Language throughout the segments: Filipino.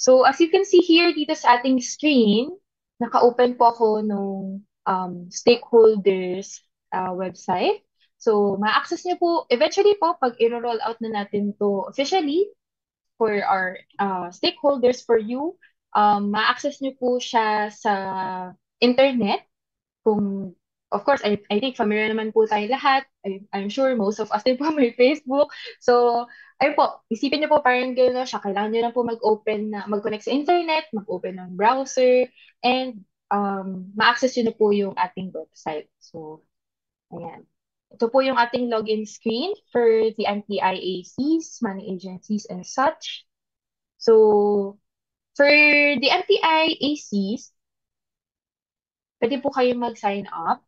So as you can see here dito sa ating screen, naka-open po ako nung stakeholders website. So ma-access niyo po eventually po pag i-roll out na natin to officially for our stakeholders for you, ma-access niyo po siya sa internet kung of course, I think familiar naman po tayo lahat. I'm sure most of us din po may Facebook. So, ayun po, isipin niyo po parang gano'n siya. Kailangan niyo lang po mag-connect sa internet, mag-open ng browser, and ma-access niyo na po yung ating website. So, ayan. Ito po yung ating login screen for the MPIACs, money agencies, and such. So, for the MPIACs, pwede po kayo mag-sign up.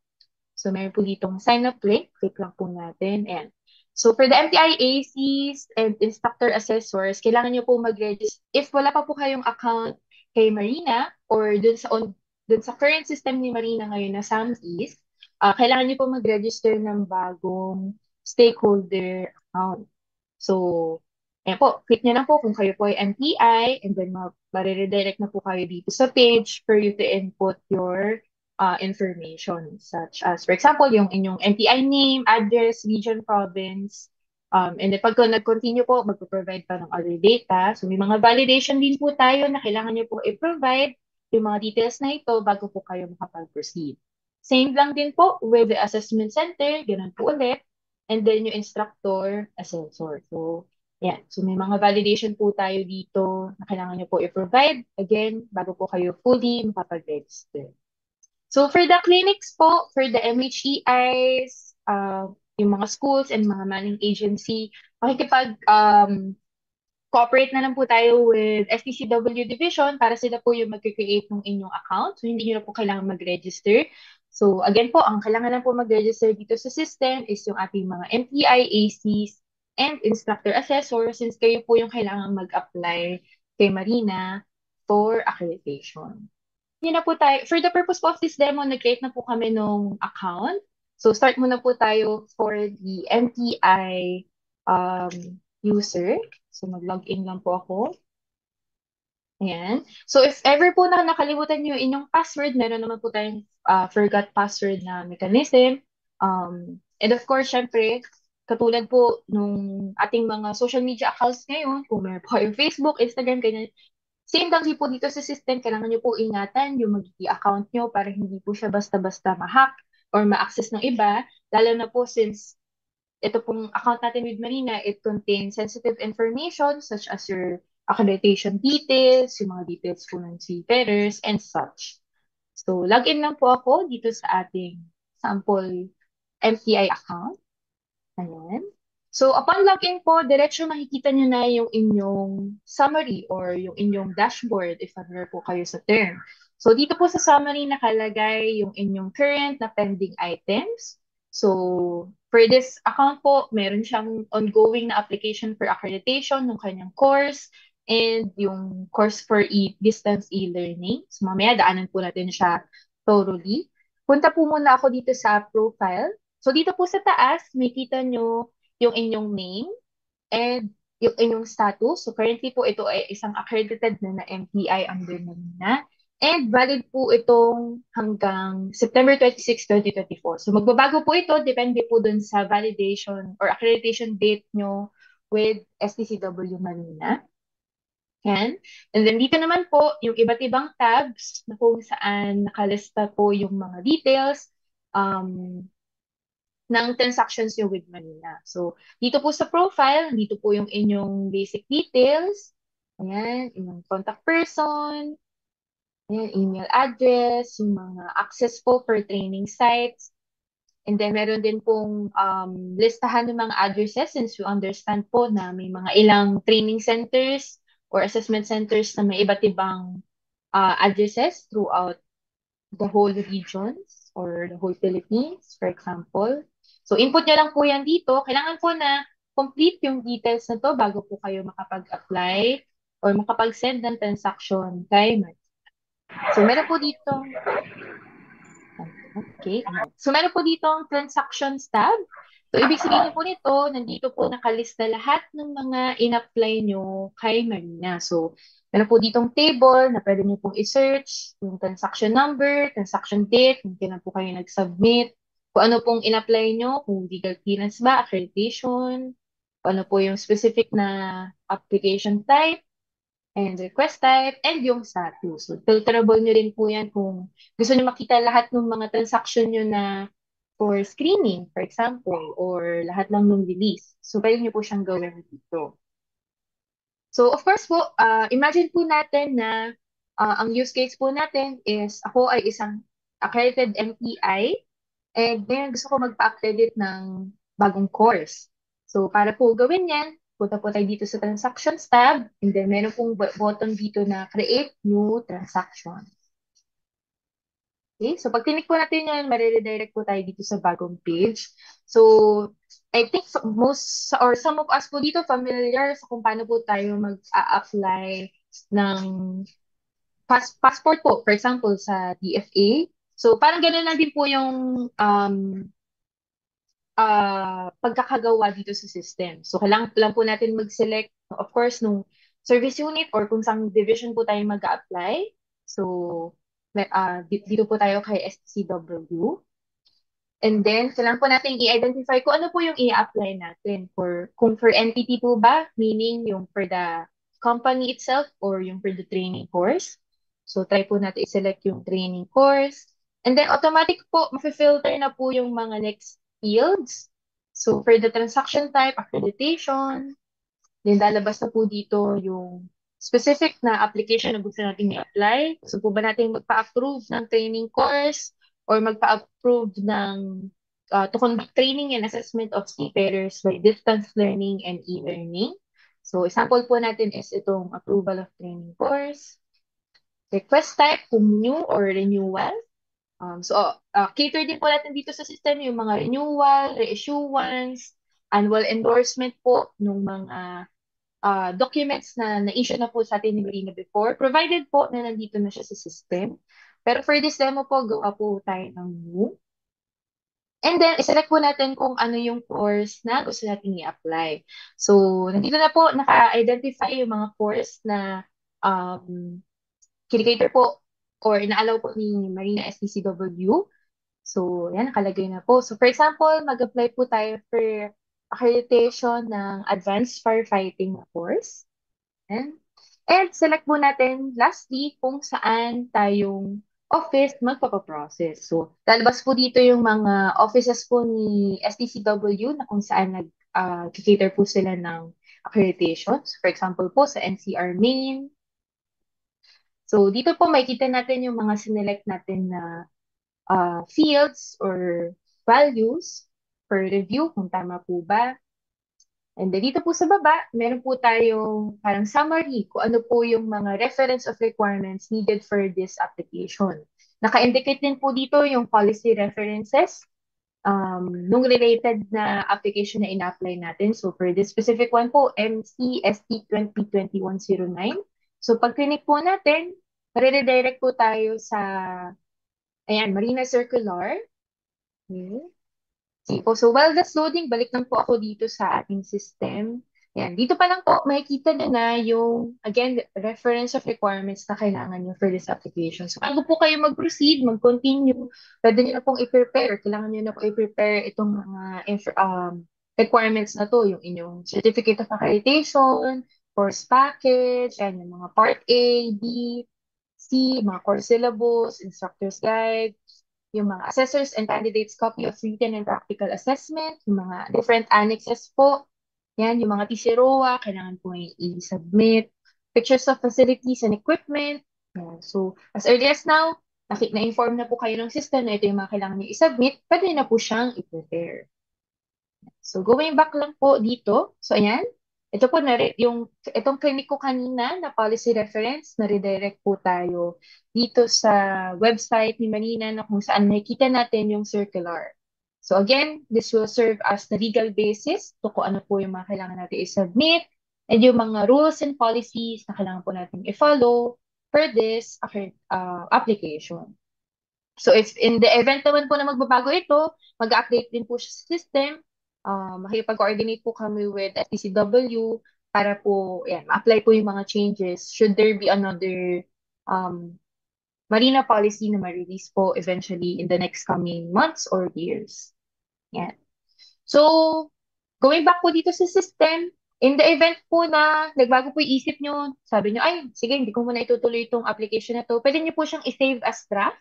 So, meron po ditong sign up link. Click lang po natin. And so, for the MTIACs and instructor assessors, kailangan nyo po mag-register. If wala pa po kayong account kay Marina or dun sa current system ni Marina ngayon na SAMEast, kailangan nyo po mag-register ng bagong stakeholder account. So, ayan po, click nyo lang po kung kayo po ay MPI and then ma-redirect na po kayo dito sa page for you to input your information such as, for example, yung inyong MPI name, address, region, province, and then pag nag-continue po, magpo-provide pa ng other data. So, may mga validation din po tayo na kailangan nyo po i-provide yung mga details na ito bago po kayo makapag-proceed. Same lang din po with the assessment center, ganun po ulit. And then yung instructor, assessor. So, yan. So, may mga validation po tayo dito na kailangan nyo po i-provide. Again, bago po kayo fully makapag-register. So, for the clinics po, for the MHEIs, yung mga schools and mga manning agency, cooperate na lang po tayo with STCW Division para sila po yung mag-create ng inyong account. So, hindi nyo na po kailangan mag-register. So, again po, ang kailangan lang po mag-register dito sa system is yung ating mga MPI, ACs, and instructor assessor since kayo po yung kailangan mag-apply kay Marina for accreditation. Yun na po tayo. For the purpose po of this demo, nag-create na po kami nung account. So, start muna po tayo for the MPI user. So, mag-login lang po ako. Ayan. So, if ever po na nakalimutan niyo yung inyong password, meron naman po tayong forgot password na mechanism. And of course, syempre, katulad po nung ating mga social media accounts ngayon, kung meron po kayong Facebook, Instagram, ganyan, same lang din po dito sa system, kailangan nyo po ingatan yung magiging account nyo para hindi po siya basta-basta ma-hack or ma-access ng iba. Lalo na po since ito pong account natin with Marina, it contains sensitive information such as your accreditation details, yung mga details po ng seafarers, and such. So, login lang po ako dito sa ating sample MTI account. Ayan. So, upon login po, diretso makikita nyo na yung inyong summary or yung inyong dashboard if ever po kayo sa term. So, dito po sa summary nakalagay yung inyong current na pending items. So, for this account po, meron siyang ongoing na application for accreditation ng kanyang course and yung course for distance e-learning. So, mamaya daanan po natin siya thoroughly. Punta po muna ako dito sa profile. So, dito po sa taas, makita nyo yung inyong name and yung inyong status. So, currently po ito ay isang accredited na MPI under Manila. And valid po itong hanggang September 26, 2024. So, magbabago po ito. Depende po dun sa validation or accreditation date nyo with STCW Manila. Yan. And then dito naman po, yung iba't ibang tabs na kung saan nakalista po yung mga details um, ng transactions nyo with Manila. So, dito po sa profile, dito po yung inyong basic details. Ayan, inyong contact person, ayan, email address, yung mga access po for training sites. And then, meron din pong listahan ng mga addresses since we understand po na may mga ilang training centers or assessment centers na may iba't ibang addresses throughout the whole regions or the whole Philippines, for example. So, input nyo lang po yan dito. Kailangan po na complete yung details na to bago po kayo makapag-apply or makapag-send ng transaction kay Mark. So, meron po dito, okay. So, meron po dito ang transactions tab. So, ibig sabihin po nito, nandito po nakalista lahat ng mga in-apply nyo kay Marina. So, meron po ditong table na pwede nyo pong i-search, yung transaction number, transaction date, kung kailan po kayo nag-submit, kung ano pong in-apply nyo, kung legal clearance ba, accreditation, kung ano po yung specific na application type, and request type, and yung status. So, filterable nyo rin po yan kung gusto nyo makita lahat ng mga transaction nyo na for screening, for example, or lahat lang ng release. So, pwede nyo po siyang gawin dito. So, of course po, imagine po natin na ang use case po natin is ako ay isang accredited MPI and ngayon gusto ko magpa-accredit ng bagong course. So, para po gawin yan, punta po tayo dito sa Transactions tab and then meron pong button dito na Create New Transaction. Okay, so pag click po natin yan, mariredirect po tayo dito sa bagong page. So, I think most or some of us po dito familiar sa kung paano po tayo mag-a-apply ng passport po, for example, sa DFA. So, parang ganun lang din po yung pagkakagawa dito sa system. So, kailangan lang po natin mag-select, of course, nung service unit or kung saan division po tayo mag-a-apply. So, dito po tayo kay STCW. And then, kailangan po natin i-identify kung ano po yung i-apply natin. Kung for entity po ba, meaning yung for the company itself or yung for the training course. So, try po natin i-select yung training course. And then, automatic po, mafe-filter na po yung mga next fields. So, for the transaction type, accreditation, then lalabas na po dito yung specific na application na gusto natin i-apply. Gusto po ba natin magpa-approve ng training course or magpa-approve ng to conduct training and assessment of seafarers by distance learning and e-learning. So, example po natin is itong approval of training course. Request type, kung new or renewal. Cater din po natin dito sa system yung mga renewal, reissuance, annual endorsement po ng mga documents na na-issue na po sa atin ni Marina before, provided po na nandito na siya sa system. Pero for this demo po, gawa po tayo ng new. And then, iselect po natin kung ano yung course na gusto natin i-apply. So, nandito na po, naka-identify yung mga course na um, kinikater po or inaalaw po ni Marina STCW. So, yan, nakalagay na po. So, for example, mag-apply po tayo for accreditation ng Advanced Firefighting na course. Yan. And select po natin lastly kung saan tayong office magpapaprocess. So, lalabas po dito yung mga offices po ni STCW na kung saan cater po sila ng accreditations. For example po, sa NCR Main. So, dito po makikita natin yung mga sinelect natin na fields or values for review, kung tama po ba. And then dito po sa baba, meron po tayong parang summary kung ano po yung mga reference of requirements needed for this application. Naka-indicate din po dito yung policy references nung related na application na ina-apply natin. So for this specific one po, MCST 2021-09. So pag click po natin, redirect po tayo sa, ayan, Marina Circular. Okay. Sige po. So while that's loading, balik lang po ako dito sa ating system. Yan. Dito pa lang po, makikita nyo na yung, again, reference of requirements na kailangan nyo for this application. So bago po kayo mag-proceed, mag-continue, pwede nyo na pong i-prepare. Kailangan nyo na po i-prepare itong mga requirements na to, yung inyong certificate of accreditation, course package, and yung mga part A, B, C, mga course syllabus, instructor's guide, yung mga assessors and candidates copy of written and practical assessment, yung mga different annexes po. Yan, yung mga TCROA, kailangan po yung i-submit. Pictures of facilities and equipment. Yan. So, as early as now, na-inform na po kayo ng system na ito yung mga kailangan nyo i-submit, pwede na po siyang i-prepare. So, going back lang po dito. So, ayan. Ito po, itong clinic ko kanina na policy reference, na-redirect po tayo dito sa website ni Manina na kung saan nakikita natin yung circular. So again, this will serve as the legal basis to kung ano po yung mga kailangan natin i-submit and yung mga rules and policies na kailangan po natin i-follow for this application. So if in the event naman po na magbabago ito, mag-update din po siya sa system. makipag-coordinate po kami with FTCW para po, yan, ma-apply po yung mga changes should there be another um, marina policy na ma-release po eventually in the next coming months or years. Yan. So, going back po dito sa system, in the event po na nagbago po yung isip nyo, sabi nyo, ay, sige, hindi ko muna itutuloy itong application na to, pwede nyo po siyang i-save as draft.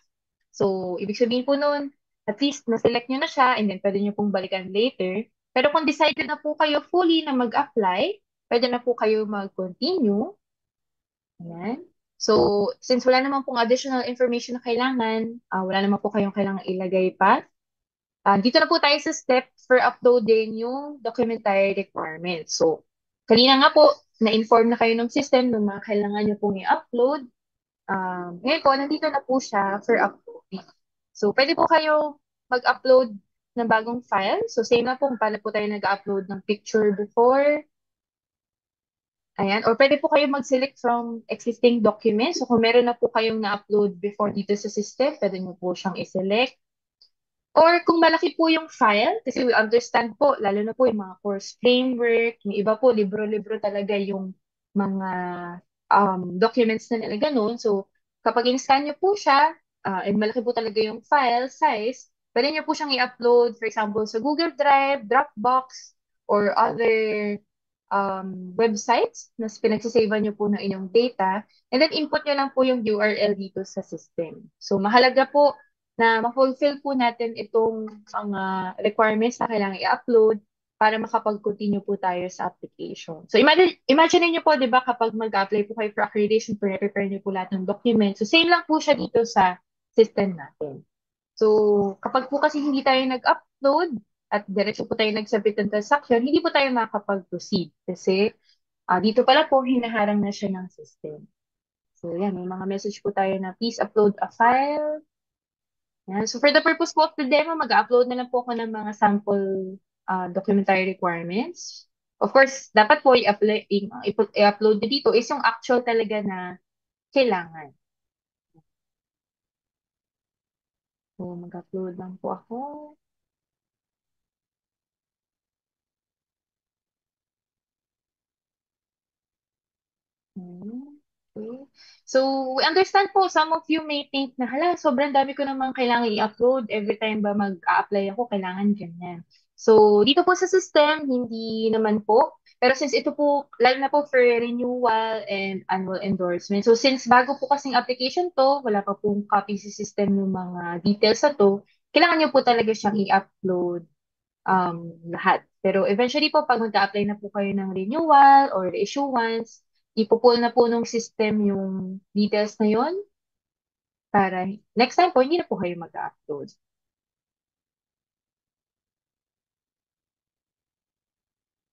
So, ibig sabihin po nun, at least na-select nyo na siya and then pwede nyo pong balikan later. Pero kung decided na po kayo fully na mag-apply, pwede na po kayo mag-continue. Ayan. So, since wala naman pong additional information na kailangan, wala naman po kayong kailangan ilagay pa, dito na po tayo sa step for uploading yung documentary requirements. So, kanina nga po, na-inform na kayo ng system ng mga kailangan nyo pong i-upload. Ngayon po, nandito na po siya for uploading. So, pwede po kayo mag-upload ng bagong file. So, same na po kung paano po tayo nag-upload ng picture before. Ayan. Or pwede po kayo mag-select from existing documents. So, kung meron na po kayong na-upload before dito sa system, pwede nyo po siyang i-select. Or kung malaki po yung file, kasi we understand po, lalo na po yung mga course framework, yung iba po, libro-libro talaga yung mga documents na nila ganun. So, kapag in-scan niyo po siya, and malaki po talaga yung file size, pwede niyo po siyang i-upload, for example, sa Google Drive, Dropbox, or other websites na pinagsasavean niyo po ng inyong data, and then input niyo lang po yung URL dito sa system. So, mahalaga po na ma-fulfill po natin itong mga requirements na kailangan i-upload para makapag-continue po tayo sa application. So, imagine niyo po, di ba, kapag mag-apply po kayo for accreditation, prepare niyo po lahat ng documents. So, same lang po siya dito sa system natin. So, kapag po kasi hindi tayo nag-upload at diretso po tayo nag-submit ng transaction, hindi po tayo makakapag-proceed kasi dito pala po hinaharang na siya ng system. So, yan, may mga message po tayo na please upload a file. Yan. So, for the purpose po of the demo, mag-upload na lang po ako ng mga sample documentary requirements. Of course, dapat po i-upload nyo dito is yung actual talaga na kailangan. So, mag-upload lang po ako. Hmm, okay. So, we understand po, some of you may think na, hala, sobrang dami ko namang kailangan i-upload. Every time ba mag-a-apply ako, kailangan ganyan. So, dito po sa system, hindi naman po. Pero since ito po, lalo na po for renewal and annual endorsement. So, since bago po kasing application to, wala pa pong copy sa system ng mga details na to, kailangan nyo po talaga siyang i-upload lahat. Pero eventually po, pag mag-apply na po kayo ng renewal or issuance, ipo-pull na po nung system yung details na yon para next time po, hindi na po kayo mag-upload.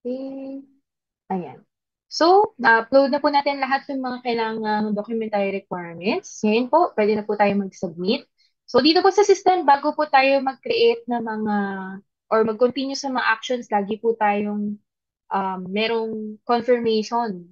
Okay. Ayan. So, na-upload na po natin lahat ng mga kailangang documentary requirements. Ngayon po, pwede na po tayo mag-submit. So, dito po sa system, bago po tayo mag-create ng mga or mag-continue sa mga actions, lagi po tayong merong confirmation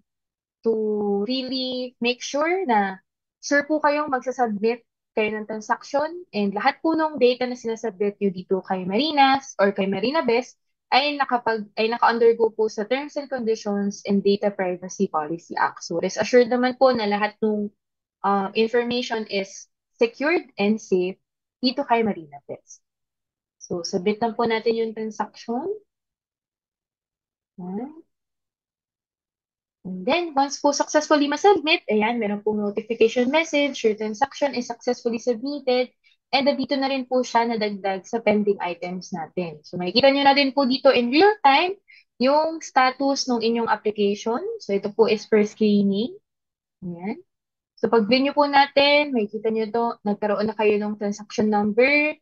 to really make sure na sure po kayong magsasubmit kayo ng transaction and lahat po ng data na sinasubmit nyo dito kay Marinas or kay Marina Best ay naka-undergo po sa Terms and Conditions and Data Privacy Policy Act. So rest assured naman po na lahat ng information is secured and safe dito kay Marina Best. So submit lang po natin yung transaction. Yan. And then, once po successfully masubmit, ayan, meron pong notification message, your transaction is successfully submitted, and nandito na rin po siya nadagdag sa pending items natin. So, makikita nyo na din po dito in real time yung status ng inyong application. So, ito po is for screening. Ayan. So, pag view po natin, makikita nyo to, nagkaroon na kayo ng transaction number,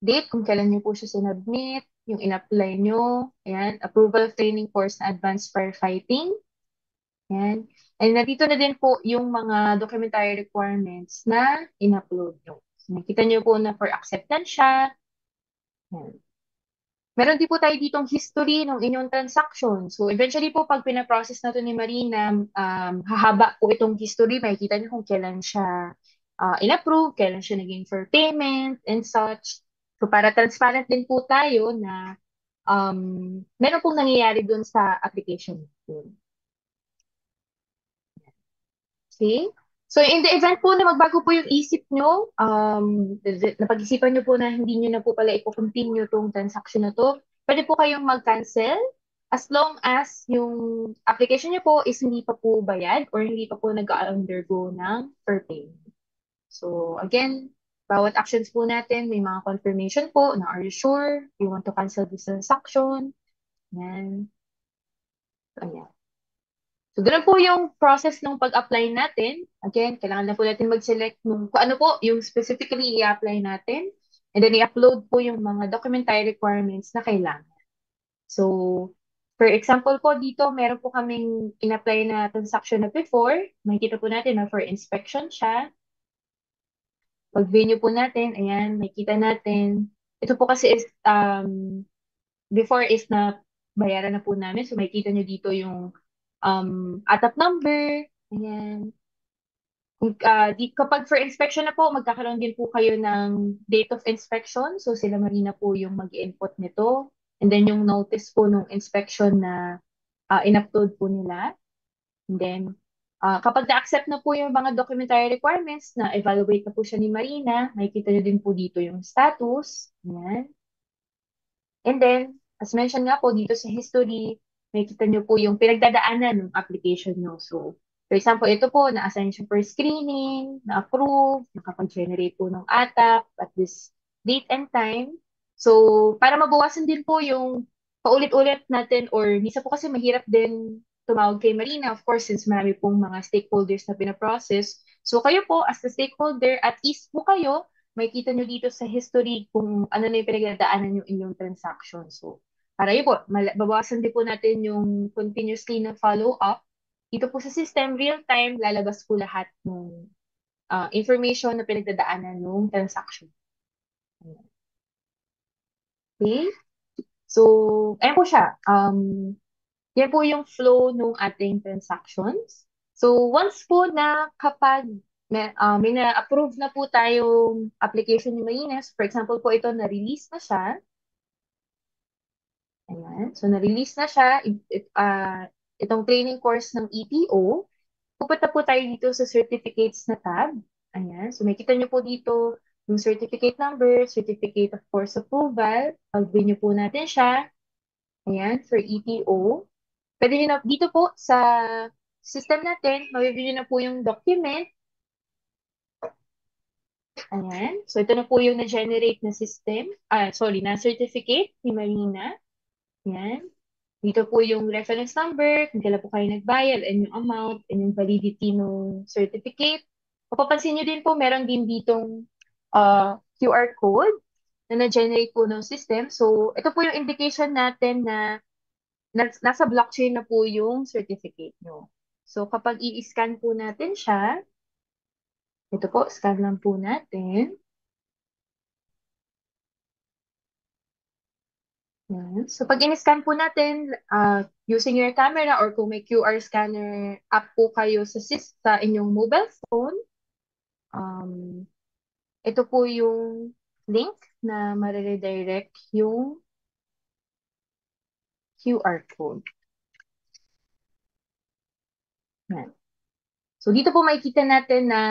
date, kung kailan nyo po siya sinubmit, yung in-apply nyo, ayan, approval of training course na advanced firefighting. Yan. And nandito na din po yung mga documentary requirements na in-upload nyo. So, nakita nyo po na for acceptance siya. Yan. Meron din po tayo ditong history ng inyong transaction. So, eventually po, pag pinaprocess na to ni Marina, hahaba po itong history. Makikita nyo kung kailan siya in-approve, kailan siya naging for payment, and such. So, para transparent din po tayo na meron pong nangyayari dun sa application. Okay? So, in the event po na magbago po yung isip nyo, napag-isipan nyo po na hindi nyo na po pala i-continue tong transaction na to, pwede po kayong mag-cancel as long as yung application nyo po is hindi pa po bayad or hindi pa po nag-undergo ng per payment. So, again, bawat actions po natin, may mga confirmation po na are you sure you want to cancel this transaction? Yan. So, ayan. So, ganun po yung process ng pag-apply natin. Again, kailangan na po natin mag-select kung ano po yung specifically i-apply natin. And then i-upload po yung mga documentary requirements na kailangan. So, for example po dito, meron po kaming in-apply na transaction na before. Makikita po natin na for inspection siya. Pag venue po natin, ayan, makikita natin. Ito po kasi is, before is na bayaran na po namin. So, makikita nyo dito yung ATAP number. Ayan. Kapag for inspection na po, magkakaroon din po kayo ng date of inspection. So, sila Marina po yung mag-input nito. And then, yung notice po nung inspection na in-upload po nila. And then, kapag na-accept na po yung mga documentary requirements na evaluate na po siya ni Marina, makikita nyo din po dito yung status. Ayan. And then, as mentioned nga po dito sa history, makikita nyo po yung pinagdadaanan ng application nyo. So, for example, ito po, na-assign siya for screening, na-approve, nakapag-generate po ng ATAP at this date and time. So, para mabawasan din po yung paulit-ulit natin or minsan po kasi mahirap din tumawag kay Marina, of course, since marami pong mga stakeholders na pinaprocess. So, kayo po, as the stakeholder, at ease po kayo makikita nyo dito sa history kung ano na yung pinagdadaanan yung inyong transaction. So, para yun po, babawasan din po natin yung continuously na follow-up. Dito po sa system, real-time, lalabas po lahat ng information na pinagdadaanan ng transaction. Okay? So, ayan po siya. Yan po yung flow ng ating transactions. So, once po na kapag may na-approve na po tayong application ni Maynes, for example po ito, na-release na siya. Ayan. So, na-release na siya. Itong training course ng ETO. Pupunta po tayo dito sa certificates na tab. Ayan. So, makikita nyo po dito yung certificate number, certificate of course approval. Pag-view nyo po natin siya. Ayan, for ETO. Pwede nyo na, dito po sa system natin, mabibili na po yung document. Ayan. So, ito na po yung na-generate na system. Na certificate ni Marina. Ayan. Dito po yung reference number, kung kailan po kayo nagbayad, and yung amount, and yung validity ng certificate. Mapapansin nyo din po, meron din ditong QR code na na-generate po ng system. So, ito po yung indication natin na nasa blockchain na po yung certificate nyo. So, kapag i-scan po natin siya, ito po, scan lang po natin. Yan. So, pag in-scan po natin, using your camera or kung may QR scanner app po kayo sa inyong mobile phone, um, ito po yung link na mariredirect yung QR code. Yan. So, dito po makikita natin na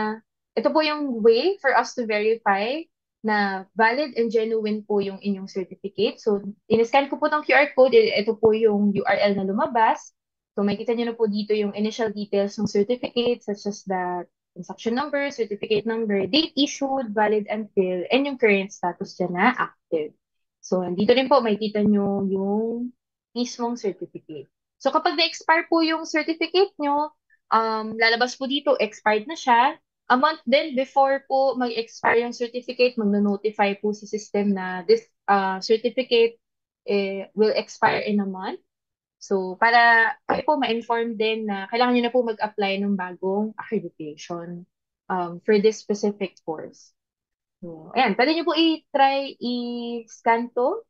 ito po yung way for us to verify na valid and genuine po yung inyong certificate. So, in-scan ko po ng QR code, ito po yung URL na lumabas. So, makikita nyo na po dito yung initial details ng certificate such as the transaction number, certificate number, date issued, valid until, and yung current status dyan na active. So, dito rin po makikita nyo yung mismong certificate. So, kapag na-expire po yung certificate nyo, lalabas po dito, expired na siya. A month din before po mag-expire yung certificate, magno-notify po sa system na this certificate will expire in a month. So, para kayo po ma-inform din na kailangan nyo na po mag-apply ng bagong accreditation for this specific course. So, ayan, pwede nyo po i-try i-scan to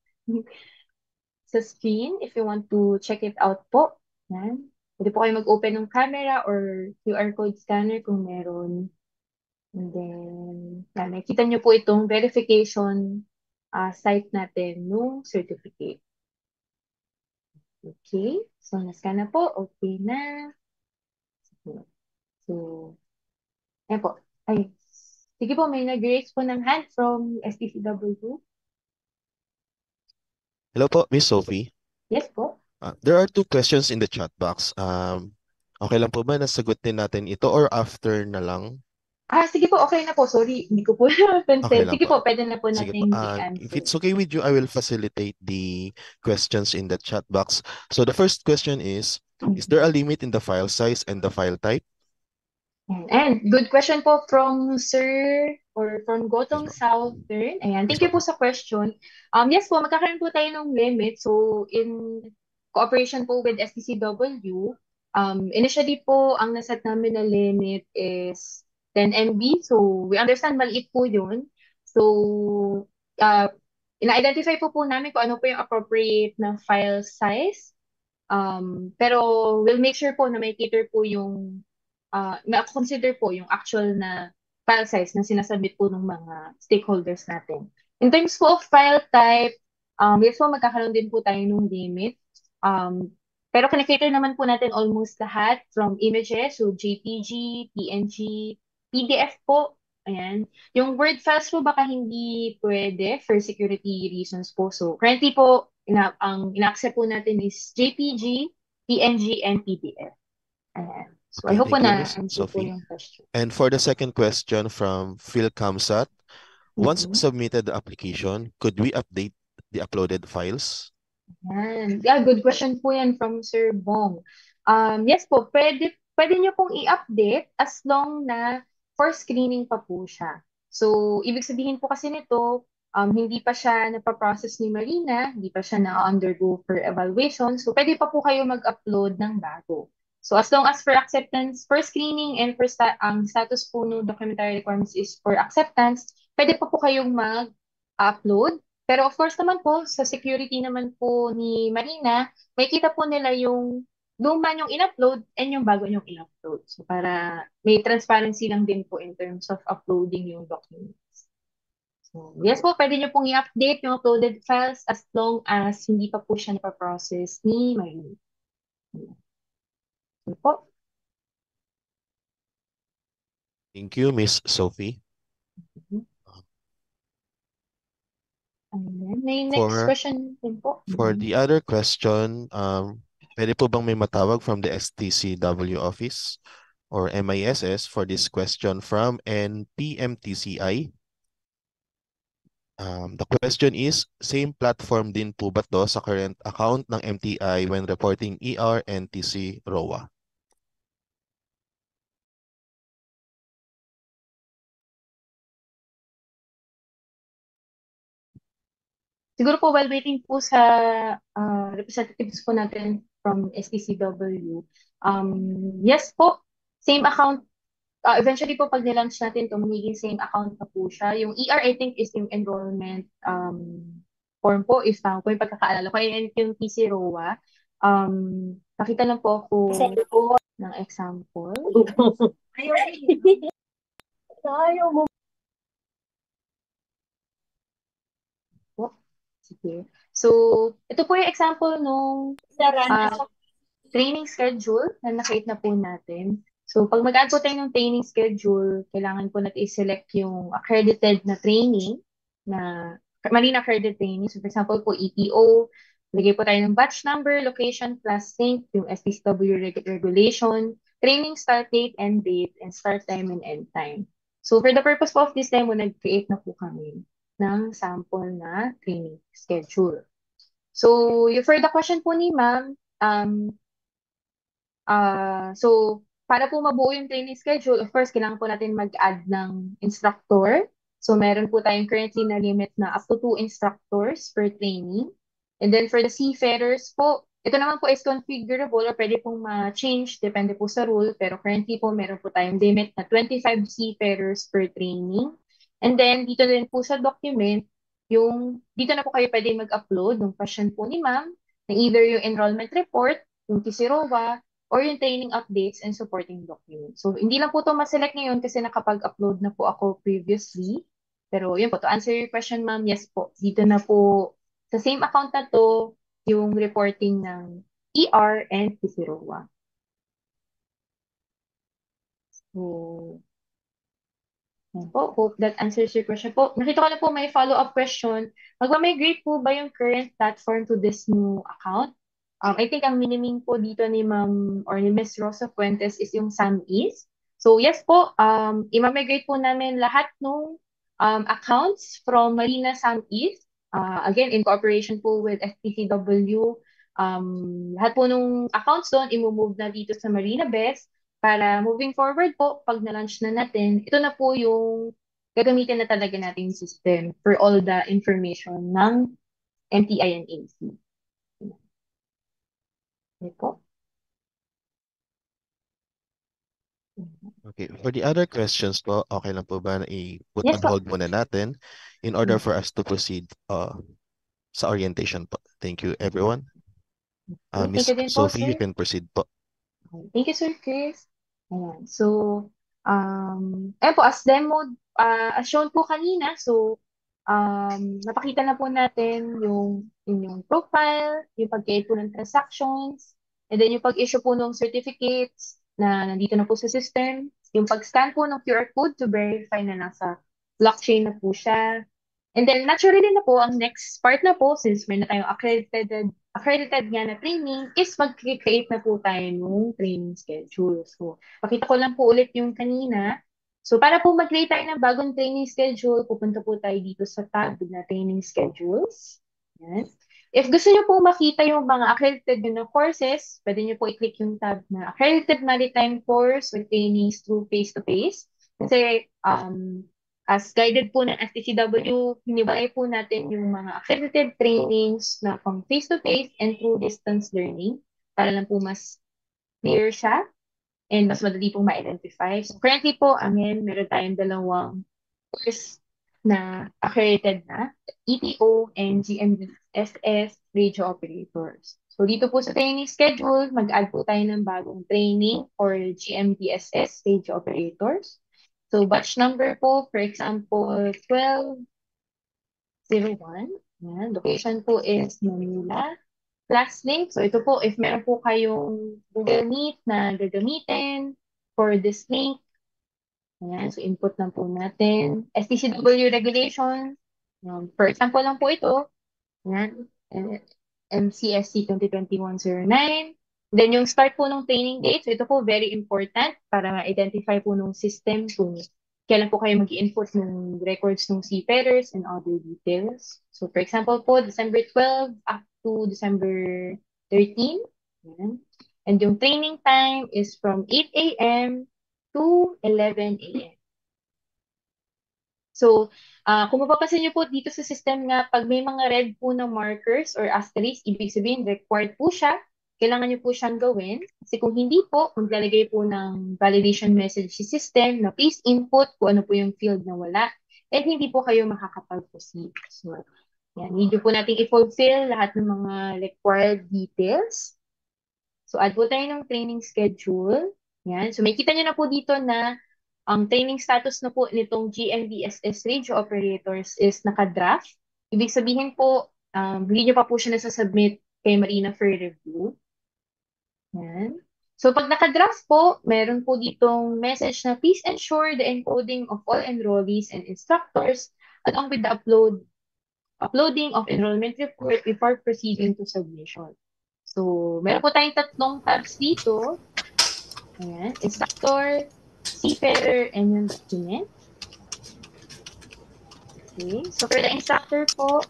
sa screen if you want to check it out po. Yan. Pwede po kayo mag-open ng camera or QR code scanner kung meron. And then, yan, nakikita nyo po itong verification site natin ng certificate. Okay. So, na-scan na po. Okay na. So, ayan po. Ay, sige po, may nag-raise po ng hand from STCW. Hello po, Miss Sophie. Yes po. There are two questions in the chat box. Okay lang po ba nasagutin natin ito or after na lang? Sige po, okay na po. Sorry, hindi ko po Okay napansin. lang Sige po. po, pwede na po Sige po. nating If i-answer. it's okay with you, I will facilitate the questions in the chat box. So the first question is there a limit in the file size and the file type? And good question po from Sir or from Yes, Gotong ma'am. Southern. Ayan, Yes, thank you po ma'am. sa question. Yes po, magkakaroon po tayo ng limit. So, in cooperation po with STCW, initially po, ang naset namin na limit is 10 MB. So, we understand maliit po yun. So, uh, ina-identify po namin kung ano po yung appropriate na file size. Pero we'll make sure po na may cater po yung na-consider po yung actual na file size na sinasubmit po ng mga stakeholders natin. In terms po of file type, yes po, magkakaroon din po tayo ng limit. Um, pero kinikater naman po natin almost lahat from images, so JPG, PNG, PDF po. Ayan. Yung Word files po baka hindi pwede for security reasons po. So currently po, ang ina-accept po natin is JPG, PNG, and PDF. Ayan. So, I Okay, hope po thank you, Miss na-answer po Sophie. yung question. And for the second question from Phil Kamsat, once Mhm. submitted the application, could we update the uploaded files? Yan. Yeah, good question po yan from Sir Bong. Yes po, pwede nyo pong i-update as long na for screening pa po siya. So, ibig sabihin po kasi nito, hindi pa siya napaprocess ni Marina, hindi pa siya na-undergo for evaluation. So, pwede pa po kayo mag-upload ng bago. So, as long as for acceptance, for screening and for ang status po no documentary requirements is for acceptance, pwede pa po kayong mag-upload. Pero of course naman po, sa security naman po ni Marina, may kita po nila yung luma yung in-upload and yung bago yung in-upload. So para may transparency lang din po in terms of uploading yung documents. So yes po, pwede nyo pong i-update yung uploaded files as long as hindi pa po siya napaprocess ni Marina. So po. Thank you, Miss Sophie. Ayan. May next For question din po. for the other question, pwede po bang may matawag from the STCW office or MISS for this question from NPMTCI? The question is, same platform din po ba to sa current account ng MTI when reporting ER and TC ROA? Siguro po while waiting po sa representatives po natin from STCW, yes po, same account. Eventually po pag nilaunch natin ito, magiging same account na po siya. Yung ER, I think, is yung enrollment form po, if tama po yung pagkakaalala ko. And yung PC ROA, nakita lang po ako ng example. Po. Sige. So, ito po yung example nung ah, training schedule na nakita na po natin. So, pag mag-add po tayo ng training schedule, kailangan po natin i-select yung accredited na training na Marine accredited training. So, for example po, EPO, lagay po tayo ng batch number, location, class link, yung STCW regulation, training start date and date, and start time and end time. So, for the purpose po of this demo, nag-create na po kami ng sample na training schedule. So, for the question po ni ma'am, so, para po mabuo yung training schedule, of course, kailangan po natin mag-add ng instructor. So, meron po tayong currently na limit na up to 2 instructors per training. And then for the seafarers po, ito naman po is configurable or pwede pong ma-change, depende po sa rule. Pero currently po, meron po tayong limit na 25 seafarers per training. And then, dito din po sa document, dito na po kayo pwede mag-upload ng question po ni ma'am, na either yung enrollment report, yung TCROA, or yung training updates and supporting documents. So, hindi lang po ito ma-select ngayon kasi nakapag-upload na po ako previously. Pero yun po, to answer your question, ma'am, yes po. Dito na po, sa same account na to, yung reporting ng ER, and PCROA. So, yan po. Hope that answers your question po. Nakita ko na po may follow-up question. Magma-migrate po ba yung current platform to this new account? I think ang miniming po dito ni Ma'am or ni Miss Rosa Fuentes is yung SAMEase. So yes po, i-migrate po namin lahat ng accounts from Marina SAMEase. Again, in cooperation po with FTCW. Lahat po ng accounts doon, i-move na dito sa Marina Best. Para moving forward po, pag na-launch na natin, ito na po yung gagamitin na talaga natin yung system for all the information ng MTI and AC. Okay po. Okay, for the other questions po, okay lang po ba na i-put Yes on po. hold muna natin in order for us to proceed sa orientation po. Thank you, everyone. Okay, thank Miss you din po, Sophie, you sir. can proceed po. Thank you, Sir Chris. Ayan. So, ayan po, as demo, as shown po kanina, so, napakita na po natin yung inyong profile, yung pag-create po ng transactions, and then yung pag-issue po ng certificates na nandito na po sa system, yung pag-scan po ng QR code to verify na nasa blockchain na po siya. And then, naturally na po, ang next part na po, since may na tayong accredited nga na training, is mag-create na po tayo ng training schedule. So, pakita ko lang po ulit yung kanina. So, para po mag-create tayo ng bagong training schedule, pupunta po tayo dito sa tab na training schedules. Yan. If gusto nyo po makita yung mga accredited nyo na courses, pwede nyo po i-click yung tab na Accredited Maritime Course with Trainings through Face-to-Face. Kasi, as guided po ng STCW, hiniwalay po natin yung mga accredited trainings na from face-to-face and through distance learning para lang po mas clear siya and mas madali pong ma-identify. So currently po, meron tayong dalawang course na accredited na, ETO and GMSS radio operators. So dito po sa training schedule, mag-add po tayo ng bagong training for GMDSS radio operators. So batch number po, for example, 1201. Yan. Location po is Manila. Class link. So ito po, if meron po kayong Google Meet na gagamitin for this link, ayan, so input lang po natin. STCW regulation. For example lang po ito. Ayan. MCSC 2021-09. Then yung start po ng training date, so ito po very important para ma-identify po ng system kung kailan po kayo mag-input ng records ng seafarers and other details. So for example po, December 12 up to December 13. Ayan. And yung training time is from 8 a.m. to 11 a.m. So, kung mapapansin niyo po dito sa system nga, pag may mga red po na markers or asterisk, ibig sabihin required po siya, kailangan niyo po siyang gawin. Kasi kung hindi po, maglalagay po ng validation message si system na please input kung ano po yung field na wala, at hindi po kayo makakapag-proceed. So, yan, need po natin i-fulfill lahat ng mga required details. So, add po tayo ng training schedule. Yan. So, may kita niyo na po dito na ang training status na po nitong GMDSS radio operators is naka-draft. Ibig sabihin po, hindi nyo pa po siya nasasubmit kay Marina for review. Yan. So, pag naka-draft po, meron po ditong message na please ensure the encoding of all enrollees and instructors along with the uploading of enrollment report before proceeding to submission. So, meron po tayong tatlong tabs dito. Ayan, instructor, seafarer, and yung document. Okay, so for the instructor po,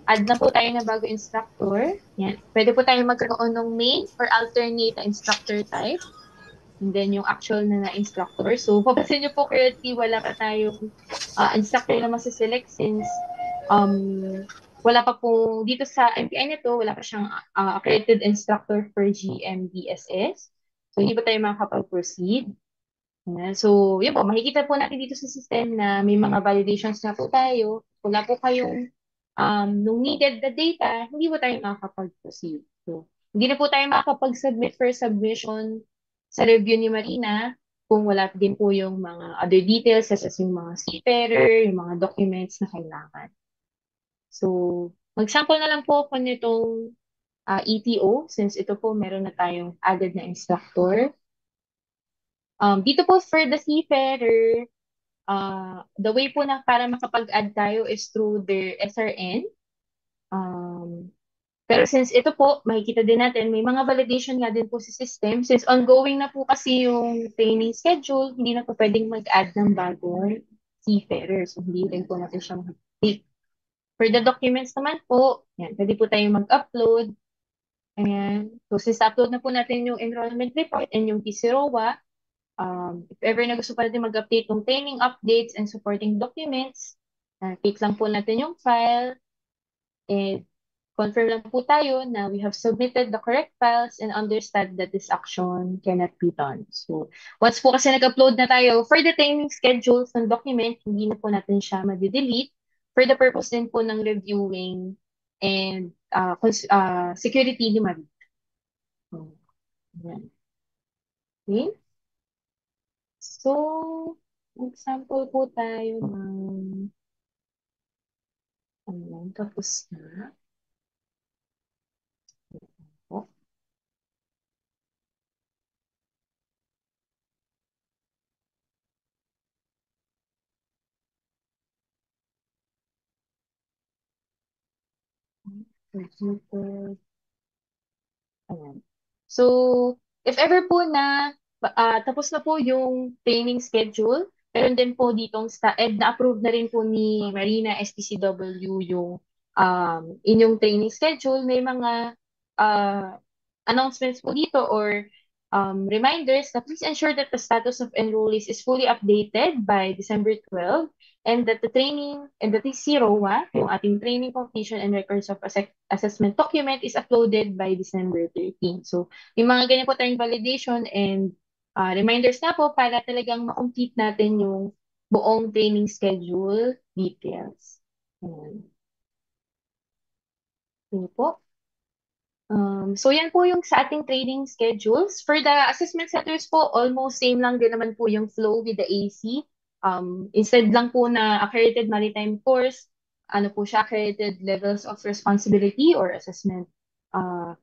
add na po tayo na bago instructor. Yan. Pwede po tayo magkaroon ng main or alternate na instructor type. And then yung actual na instructor. So, papansin nyo po currently, wala pa tayong instructor na masiselect since wala pa po, dito sa MPI nito, wala pa siyang accredited instructor for GMDSS. So, hindi pa tayo makakapag-proceed. Ayan. So, yun po, makikita po natin dito sa system na may mga validations na po tayo. Wala po kayong nung needed the data, hindi po tayo makakapag-proceed. So, hindi na po tayo makakapag-submit for submission sa review ni Marina kung wala din po yung mga other details such as yung mga seafarer, yung mga documents na kailangan. So, mag-sample na lang po ako nitong ETO, since ito po meron na tayong added na instructor. Dito po for the seafarer, the way po na para makapag-add tayo is through their SRN. Um, pero since ito po, makikita din natin, may mga validation nga din po sa system. Since ongoing na po kasi yung training schedule, hindi na po pwedeng mag-add ng bagong seafarer. So, hindi rin po natin siya mag-take. For the documents naman po, yan, pwede po tayong mag-upload. Ayan. So, since upload na po natin yung enrollment report and yung TCROA, if ever na gusto pa natin mag-update ng training updates and supporting documents, click lang po natin yung file and confirm lang po tayo na we have submitted the correct files and understand that this action cannot be done. So, once po kasi nag-upload na tayo, for the training schedules ng document, hindi na po natin siya ma-delete for the purpose din po ng reviewing and security ni Marie. So, yan. Okay? So, example po tayo ng tapos na. Po. Computer. Ayan. So, if ever po na tapos na po yung training schedule, meron din po ditong na-approve na rin po ni Marina STCW yung inyong training schedule. May mga uh, announcements po dito or reminders na please ensure that the status of enrollees is fully updated by December 12 and that the training and the TC-ROA, yung ating training completion and records of assessment document is uploaded by December 13. So, yung mga ganyan po tayong validation and reminders na po para talagang ma-complete natin yung buong training schedule details. Ayan. Yun po. So yan po yung sa ating training schedules. For the assessment centers po, almost same lang din naman po yung flow with the AC. Instead lang po na accredited maritime course, ano po siya, accredited levels of responsibility or assessment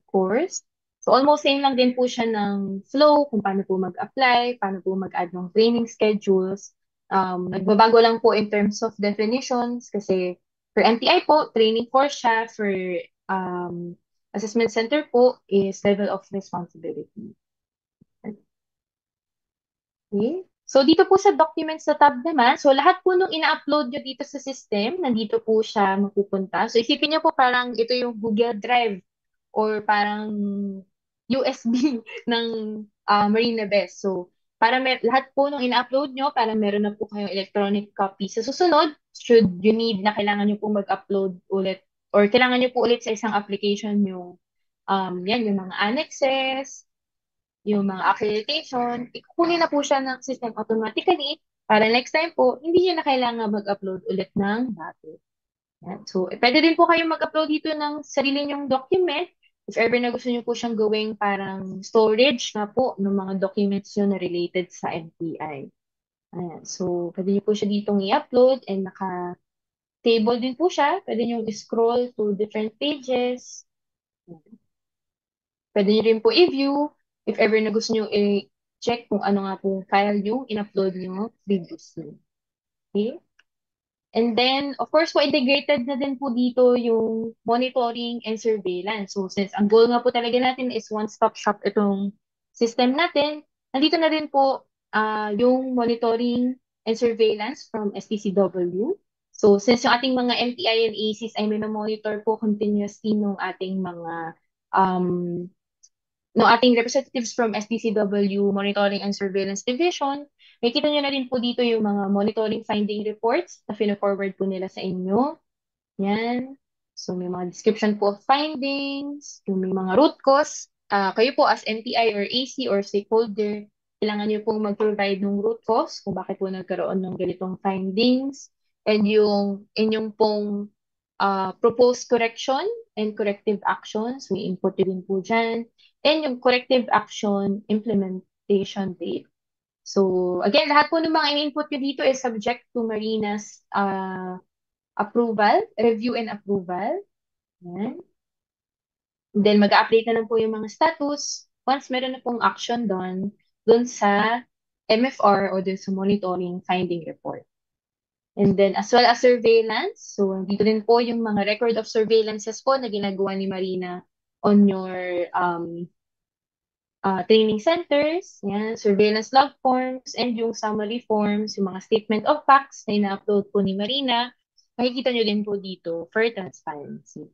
course. So almost same lang din po siya ng flow, kung paano po mag-apply, paano po mag-add ng training schedules. Nagbabago lang po in terms of definitions kasi for MTI po, training course siya. For um, assessment center po is level of responsibility. Okay. So, dito po sa documents na tab naman, so lahat po nung ina-upload nyo dito sa system, nandito po siya mapupunta. So, isipin nyo po parang ito yung Google Drive or parang USB ng Marina Best. So, para lahat po nung ina-upload nyo, para meron na po kayong electronic copy. Sa susunod, should you need na kailangan nyo po mag-upload ulit or kailangan nyo po ulit sa isang application yung yan, yung mga annexes, yung mga accreditation, ikukunin na po siya ng system automatically para next time po, hindi niya na kailangan mag-upload ulit ng bago. Yan. So, pwede din po kayong mag-upload dito ng sarili niyong document if ever na gusto niyo po siyang gawing parang storage na po ng mga documents yun na related sa MPI. Ayan. So, pwede niyo po siya ditong i-upload and naka-table din po siya. Pwede niyo i-scroll to different pages. Pwede niyo rin po i-view if ever na gusto niyo i-check kung ano nga po file yung in-upload niyo previously. Okay? And then, of course po, integrated na din po dito yung monitoring and surveillance. So, since ang goal nga po talaga natin is one-stop shop itong system natin, nandito na din po yung monitoring and surveillance from STCW. So, since yung ating mga MTI and ACs ay may monitor po continuously ng ating mga um, no ating representatives from SDCW Monitoring and Surveillance Division, makita nyo na rin po dito yung mga monitoring finding reports na fina-forward po nila sa inyo. Yan. So, may mga description po of findings, yung may mga root cause. Kayo po as NTI or AC or stakeholder, kailangan nyo pong mag-provide ng root cause kung bakit po nagkaroon ng ganitong findings and yung inyong pong proposed correction and corrective actions, may input din po dyan. And yung corrective action implementation date. So, again, lahat po ng mga in-input nyo dito is subject to Marina's approval, review and approval. Yan. And then mag-update na lang po yung mga status once meron na pong action doon sa MFR o dun sa monitoring finding report. And then as well as surveillance, so dito din po yung mga record of surveillances po na ginagawa ni Marina on your training centers, yan, surveillance log forms, and yung summary forms, yung mga statement of facts na ina-upload po ni Marina, makikita nyo din po dito for transparency.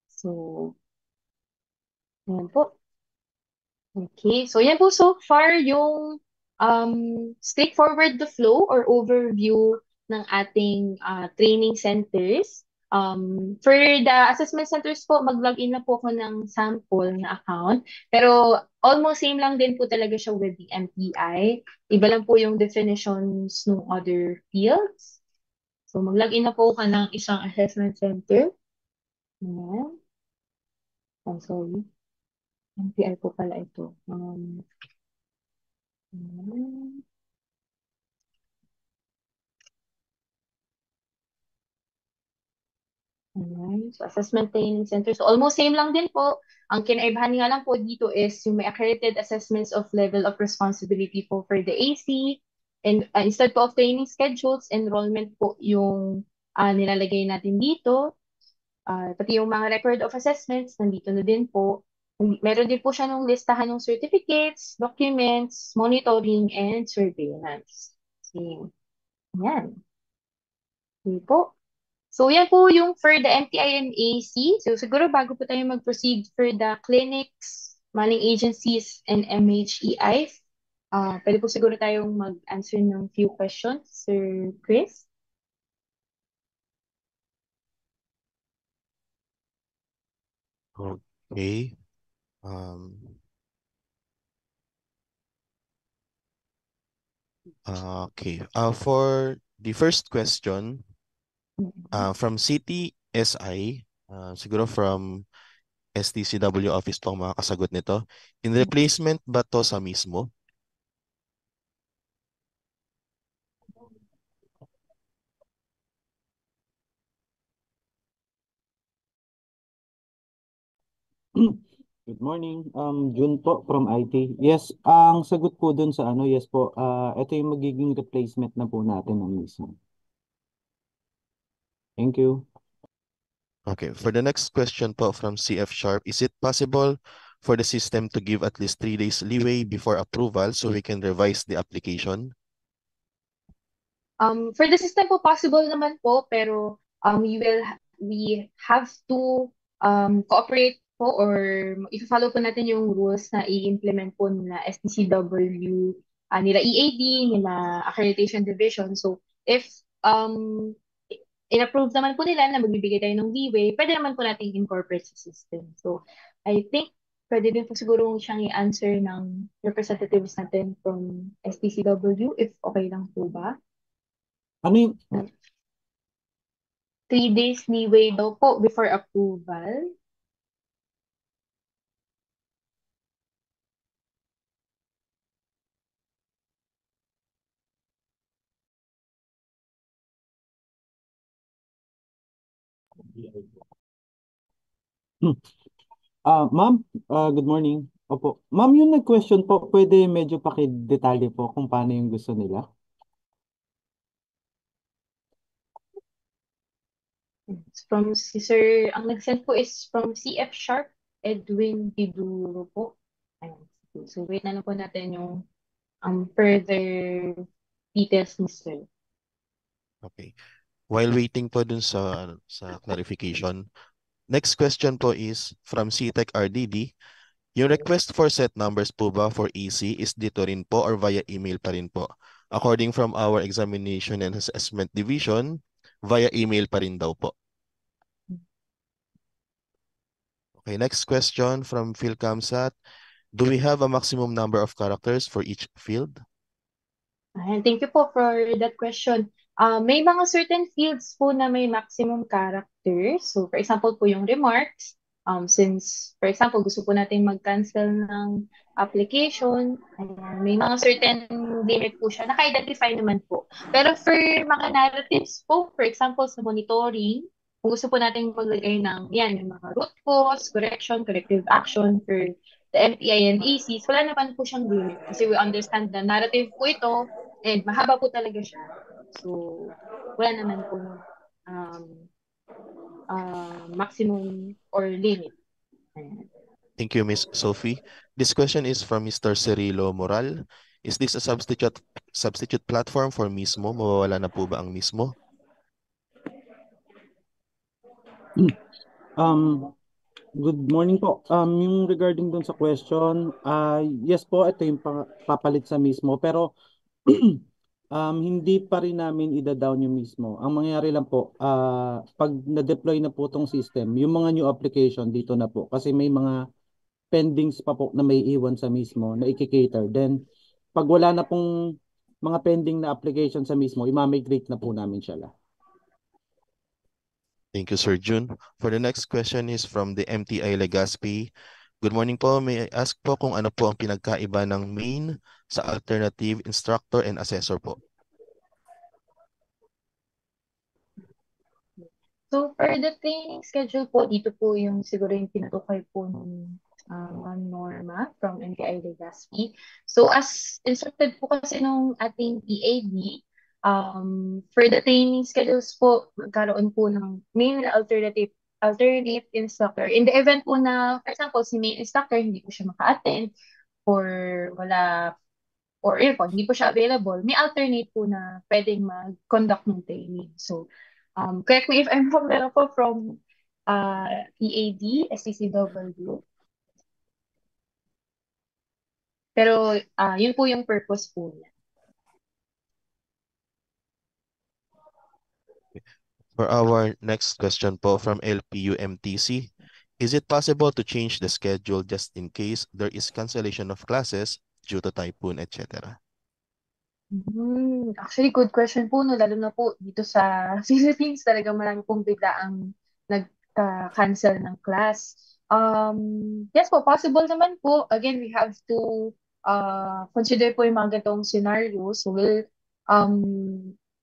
So, yan po. Okay, so yan po so far yung straightforward the flow or overview ng ating training centers. For the assessment centers po, mag-login na po ako ng sample na account. Pero almost same lang din po talaga siya with the MPI. Iba lang po yung definitions ng other fields. So mag-login na po ako ng isang assessment center. Ayan. I'm sorry. MPI po pala ito. Ayan. Alright. So, assessment training center. So, almost same lang din po. Ang kinaibahan nga lang po dito is yung may accredited assessments of level of responsibility po for the AC. And instead po of training schedules, enrollment po yung nilalagay natin dito. Pati yung mga record of assessments, nandito na din po. Meron din po siya nung listahan ng certificates, documents, monitoring, and surveillance. So, yan. Okay po. So, yan po yung for the MTI and AC. So, siguro bago po tayo mag-proceed for the clinics, manning agencies, and MHEI, pwede po siguro tayong mag-answer ng few questions, Sir Chris. Okay. Um, okay. For the first question, Mhm. from City SI, siguro from STCW office to ang mga kasagot nito. In replacement ba to sa mismo? Good morning. Jun po from IT. Yes, ang sagot po dun sa ano, yes po, ito yung magiging replacement na po natin ng mismo. Thank you. Okay. For the next question po from CF Sharp, is it possible for the system to give at least 3 days leeway before approval so we can revise the application? For the system po, possible naman po, pero we have to cooperate po or i-follow po natin yung rules na i-implement po nila STCW, nila EAD, nila Accreditation Division. So, if in-approve naman po nila na magbibigay tayo ng leeway, pwede naman po natin incorporate sa system. So, I think pwede din po siguro siyang i-answer ng representatives natin from STCW, if okay lang po ba? Ano yung, 3 days leeway daw po before approval. ma'am, good morning. Opo. Ma'am, yung nag-question po, pwede medyo pakidetalye po kung paano yung gusto nila? From si Sir, ang nag-send po is from CF Sharp, Edwin Biduro po. Ayan. So, wait na lang po natin yung further details ni Sir. Okay. While waiting po dun sa clarification, next question po is from CTEC RDD. Yung request for set numbers po ba for EC is dito rin po or via email pa rin po? According from our examination and assessment division, via email pa rin daw po. Okay, next question from Phil Kamsat. Do we have a maximum number of characters for each field? Ayan, thank you po for that question. May mga certain fields po na may maximum characters. So, for example po yung remarks. Since, for example, gusto po natin mag-cancel ng application, ayan, may mga certain limit po siya. Naka-identify naman po. Pero for mga narratives po, for example, sa monitoring, Kung gusto po natin maglagay ng, yan, yung mga root cause, correction, corrective action for the MPI and ACs, wala naman po siyang limit. Kasi we understand the narrative po ito, and mahaba po talaga siya. So, wala naman po um, maximum or limit. Ayan. Thank you, Miss Sophie. This question is from Mr. Cirilo Moral. Is this a substitute platform for Mismo? Mawawala na po ba ang Mismo? Good morning po. Yung regarding dun sa question, yes po, ito yung papalit sa mismo. Pero hindi pa rin namin ida-down yung mismo. Ang mangyayari lang po, pag na-deploy na po tong system, yung mga new application dito na po. Kasi may mga pendings pa po na may iwan sa mismo na i-cater. Then, pag wala na pong mga pending na application sa mismo, i-migrate na po namin siya lang. Thank you, Sir Jun. For the next question is from the MTI Legazpi. Good morning po. May I ask po kung ano po ang pinagkaiba ng main sa alternative instructor and assessor po? So, for the training schedule po, dito po yung siguro yung tinutukay po ng Norma from NTI Legazpi. So, as instructed po kasi nung ating EAD, for the training schedules po, magkaroon po ng main alternate instructor. In the event po na, for example, si main instructor hindi po siya maka-attend or wala or yun po, hindi po siya available, may alternate po na pwedeng mag-conduct ng training. So, correct me if I'm wrong, meron po from EAD, SCCW. Pero yun po yung purpose po niya. For our next question po from LPUMTC, is it possible to change the schedule just in case there is cancellation of classes due to typhoon, etc.? Actually, good question po, no? Lalo na po dito sa Philippines, talagang marami pong biglaang nag-cancel ng class. Yes po, possible naman po. Again, we have to consider po yung mga ganitong scenario. So,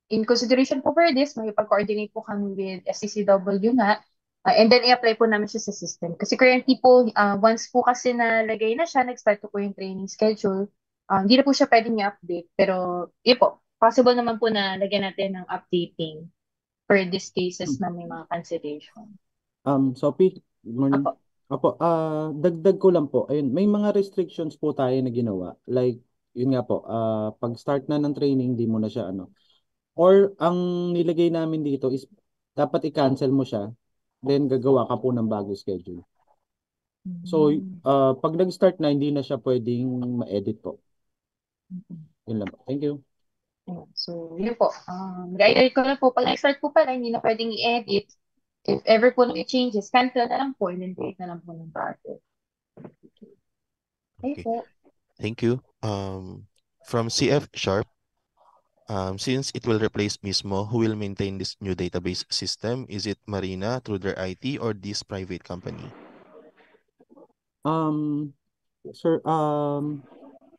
in consideration po for this, makipag-coordinate po kami with SCCW nga. And then, i-apply po namin siya sa system. Kasi currently po, once po kasi nalagay na siya, nag-start po yung training schedule, hindi na po siya pwedeng i-update. Pero, yun po, possible naman po na lagyan natin ng updating for these cases na may mga cancellation. Sophie, good morning. Apo. Apo, dagdag ko lang po. Ayun, may mga restrictions po tayo na ginawa. Like, yun nga po, pag start na ng training, di mo na siya ano. Or ang nilagay namin dito is dapat i-cancel mo siya, then gagawa ka po ng bago schedule. So, pag nag-start na, hindi na siya pwedeng ma-edit po. Yun lang po. Thank you. So, yun po. Guide ko na po, pag nag-start po pala, hindi na pwedeng i-edit. If ever po may changes, cancel na lang po, and then create na lang po ng project. Okay po. Thank you. From CF Sharp, since it will replace Mismo, who will maintain this new database system? Is it Marina through their IT or this private company? Sir,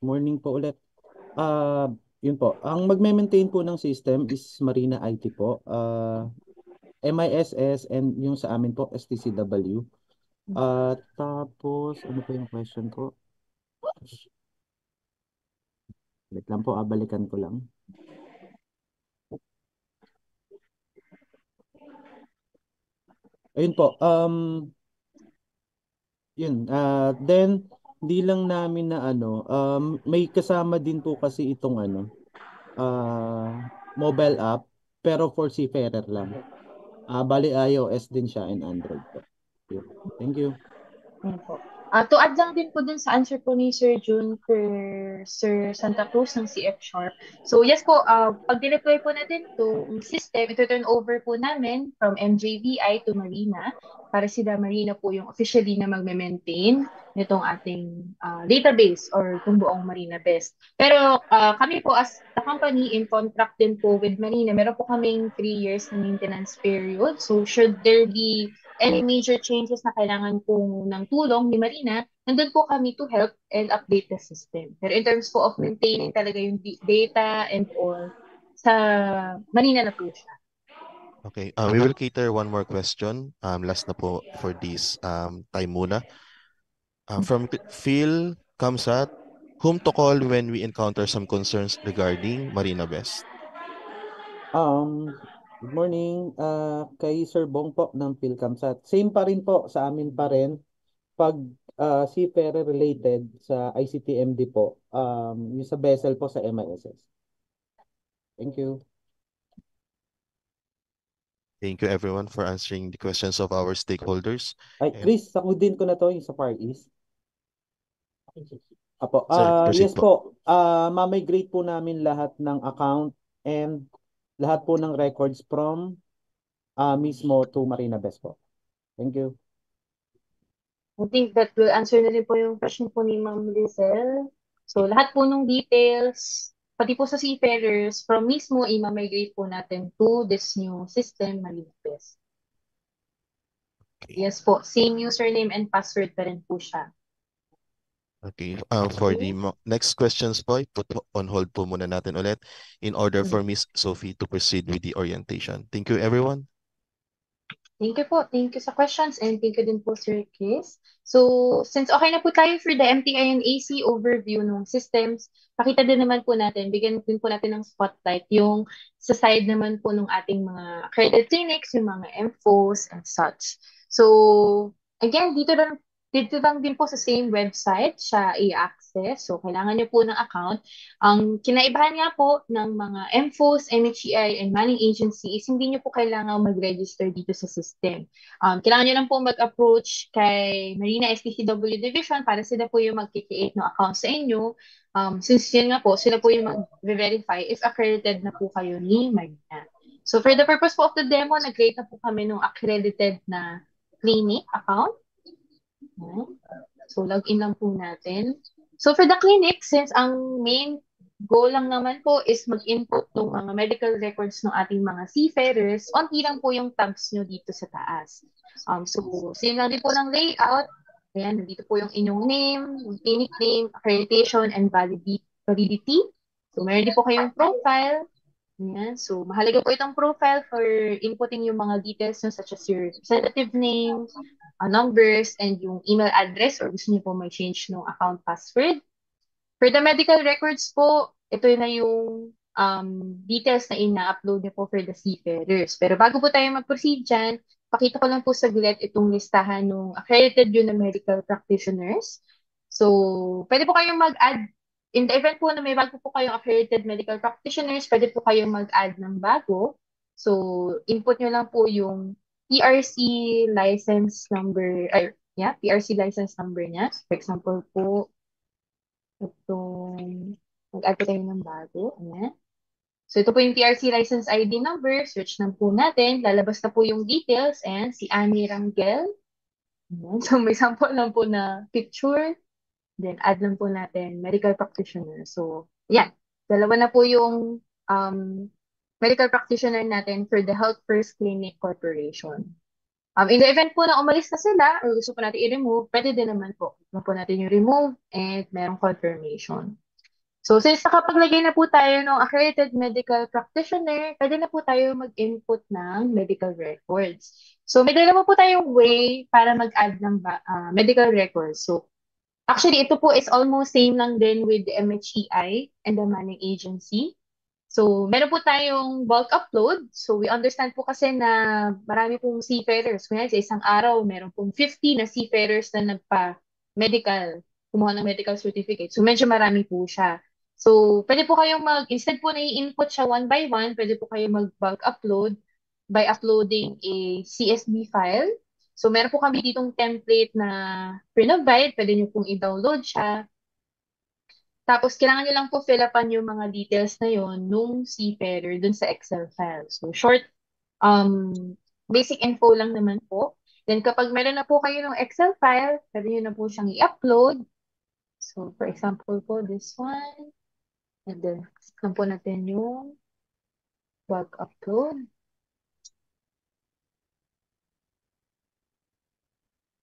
morning po ulit. Yun po. Ang magme-maintain po ng system is Marina IT po. MISS and yung sa amin po, STCW. Tapos, ano po yung question ko? Wait lang po, balikan ko lang. Ayun po, yun. Then, di lang namin na ano, may kasama din po kasi itong ano, mobile app, pero for seafarer lang. Bali iOS din siya and Android po. Yun. Thank you. Ayan po. To add lang din po dun sa answer po ni Sir June for Sir Santa Cruz ng CF Sharp. So yes po, pag dineploy po natin to system, ito turn over po namin from MJBI to Marina para sila Marina po yung officially na magme-maintain nitong ating database or kung buong Marina Best. Pero kami po as the company in contract din po with Marina, meron po kaming 3 years na maintenance period. So should there be any major changes na kailangan po ng tulong ni Marina, nandun po kami to help and update the system. Pero in terms po of maintaining talaga yung data and all, sa Marina na po siya. Okay, we will cater one more question. Last na po for this time muna. From Phil Kamsat, whom to call when we encounter some concerns regarding Marina West? Good morning, kay Sir Bong po ng PhilCamSat. Same pa rin po sa amin pa rin. Pag seafarer related sa ICTMD po, yung sa vessel po sa MISS. Thank you. Thank you everyone for answering the questions of our stakeholders. Ay, And Chris, sakudin ko na to yung sa Far East. Apo, sir, proceed yes po. po. Mamigrate po namin lahat ng account and lahat po ng records from mismo to Marina Best po. Thank you. I think that will answer na rin po yung question po ni Ma'am Lizelle. So, Okay. lahat po ng details, pati po sa seafarers, from mismo, i-migrate po natin to this new system, Malibes. Okay. Yes po, same username and password pa rin po siya. Okay. For the next questions po, put on hold po muna natin ulit in order for Miss Sophie to proceed with the orientation. Thank you, everyone. Thank you po. Thank you sa questions and thank you din po, Sir Chris. So, since okay na po tayo for the MTI and AC overview ng systems, pakita din naman po natin, bigyan din po natin ng spotlight yung sa side naman po ng ating mga accredited clinics, yung mga MFOs and such. So, again, dito lang din po sa same website siya i-access. So, kailangan niyo po ng account. Ang kinaibahan nga po ng mga MFOs, MHEI, and manning agency is hindi nyo po kailangan mag-register dito sa system. Kailangan nyo lang po mag-approach kay Marina STCW Division para sila po yung mag-create ng account sa inyo. Since yun nga po, sila po yung mag-verify if accredited na po kayo ni Marina. So for the purpose po of the demo, nag-create na po kami ng accredited na clinic account. So, login lang po natin. So, for the clinic, since ang main goal lang naman po is mag-input ng mga medical records ng ating mga seafarers, onti lang po yung tabs nyo dito sa taas. So, same lang din po ng layout. Ayan, nandito po yung inyong name, yung clinic name, accreditation, and validity. So, meron din po kayong profile. Ayan. So, mahalaga po itong profile for inputting yung mga details nyo such as your representative name, numbers, and yung email address or gusto niyo po may change ng account password. For the medical records po, ito na yung details na ina-upload niyo po for the seafarers. Pero bago po tayo mag-proceed dyan, pakita ko lang po saglit itong listahan ng accredited yun na medical practitioners. So, pwede po kayong mag-add. In the event po na may bago po kayong accredited medical practitioners, pwede po kayong mag-add ng bago. So, input nyo lang po yung PRC license number, PRC license number niya. For example po, itong mag-add po tayo ng bago. Ayan. So, ito po yung PRC license ID number. Search na po natin. Lalabas na po yung details and si Annie Rangel. Ayan. So, may sample lang po na picture. Then, add lang po natin medical practitioner. So, yan. Dalawa na po yung medical practitioner natin for the Health First Clinic Corporation. In the event po na umalis na sila or gusto po natin i-remove, pwede din naman po. Tignan po natin yung remove and merong confirmation. So, since nakapaglagay na po tayo ng accredited medical practitioner, pwede na po tayo mag-input ng medical records. So, may dalawa po tayong way para mag-add ng medical records. So, actually, ito po is almost same lang din with the MHEI and the manning agency. So, meron po tayong bulk upload. So, we understand po kasi na marami pong seafarers. Kaya sa isang araw, meron pong 50 na seafarers na nagpa-medical, kumuha ng medical certificate. So, medyo marami po siya. So, pwede po kayong instead po na i-input siya one by one, pwede po kayong mag-bulk upload by uploading a CSV file. So, meron po kami ditong template na pre-provide. Pwede nyo pong i-download siya. Tapos, kailangan nyo lang po fill upan yung mga details na yon nung seafarer dun sa Excel file. So, short, basic info lang naman po. Then, kapag meron na po kayo ng Excel file, pwede nyo na po siyang i-upload. So, for example po, this one. And then, lang po natin yung bulk upload.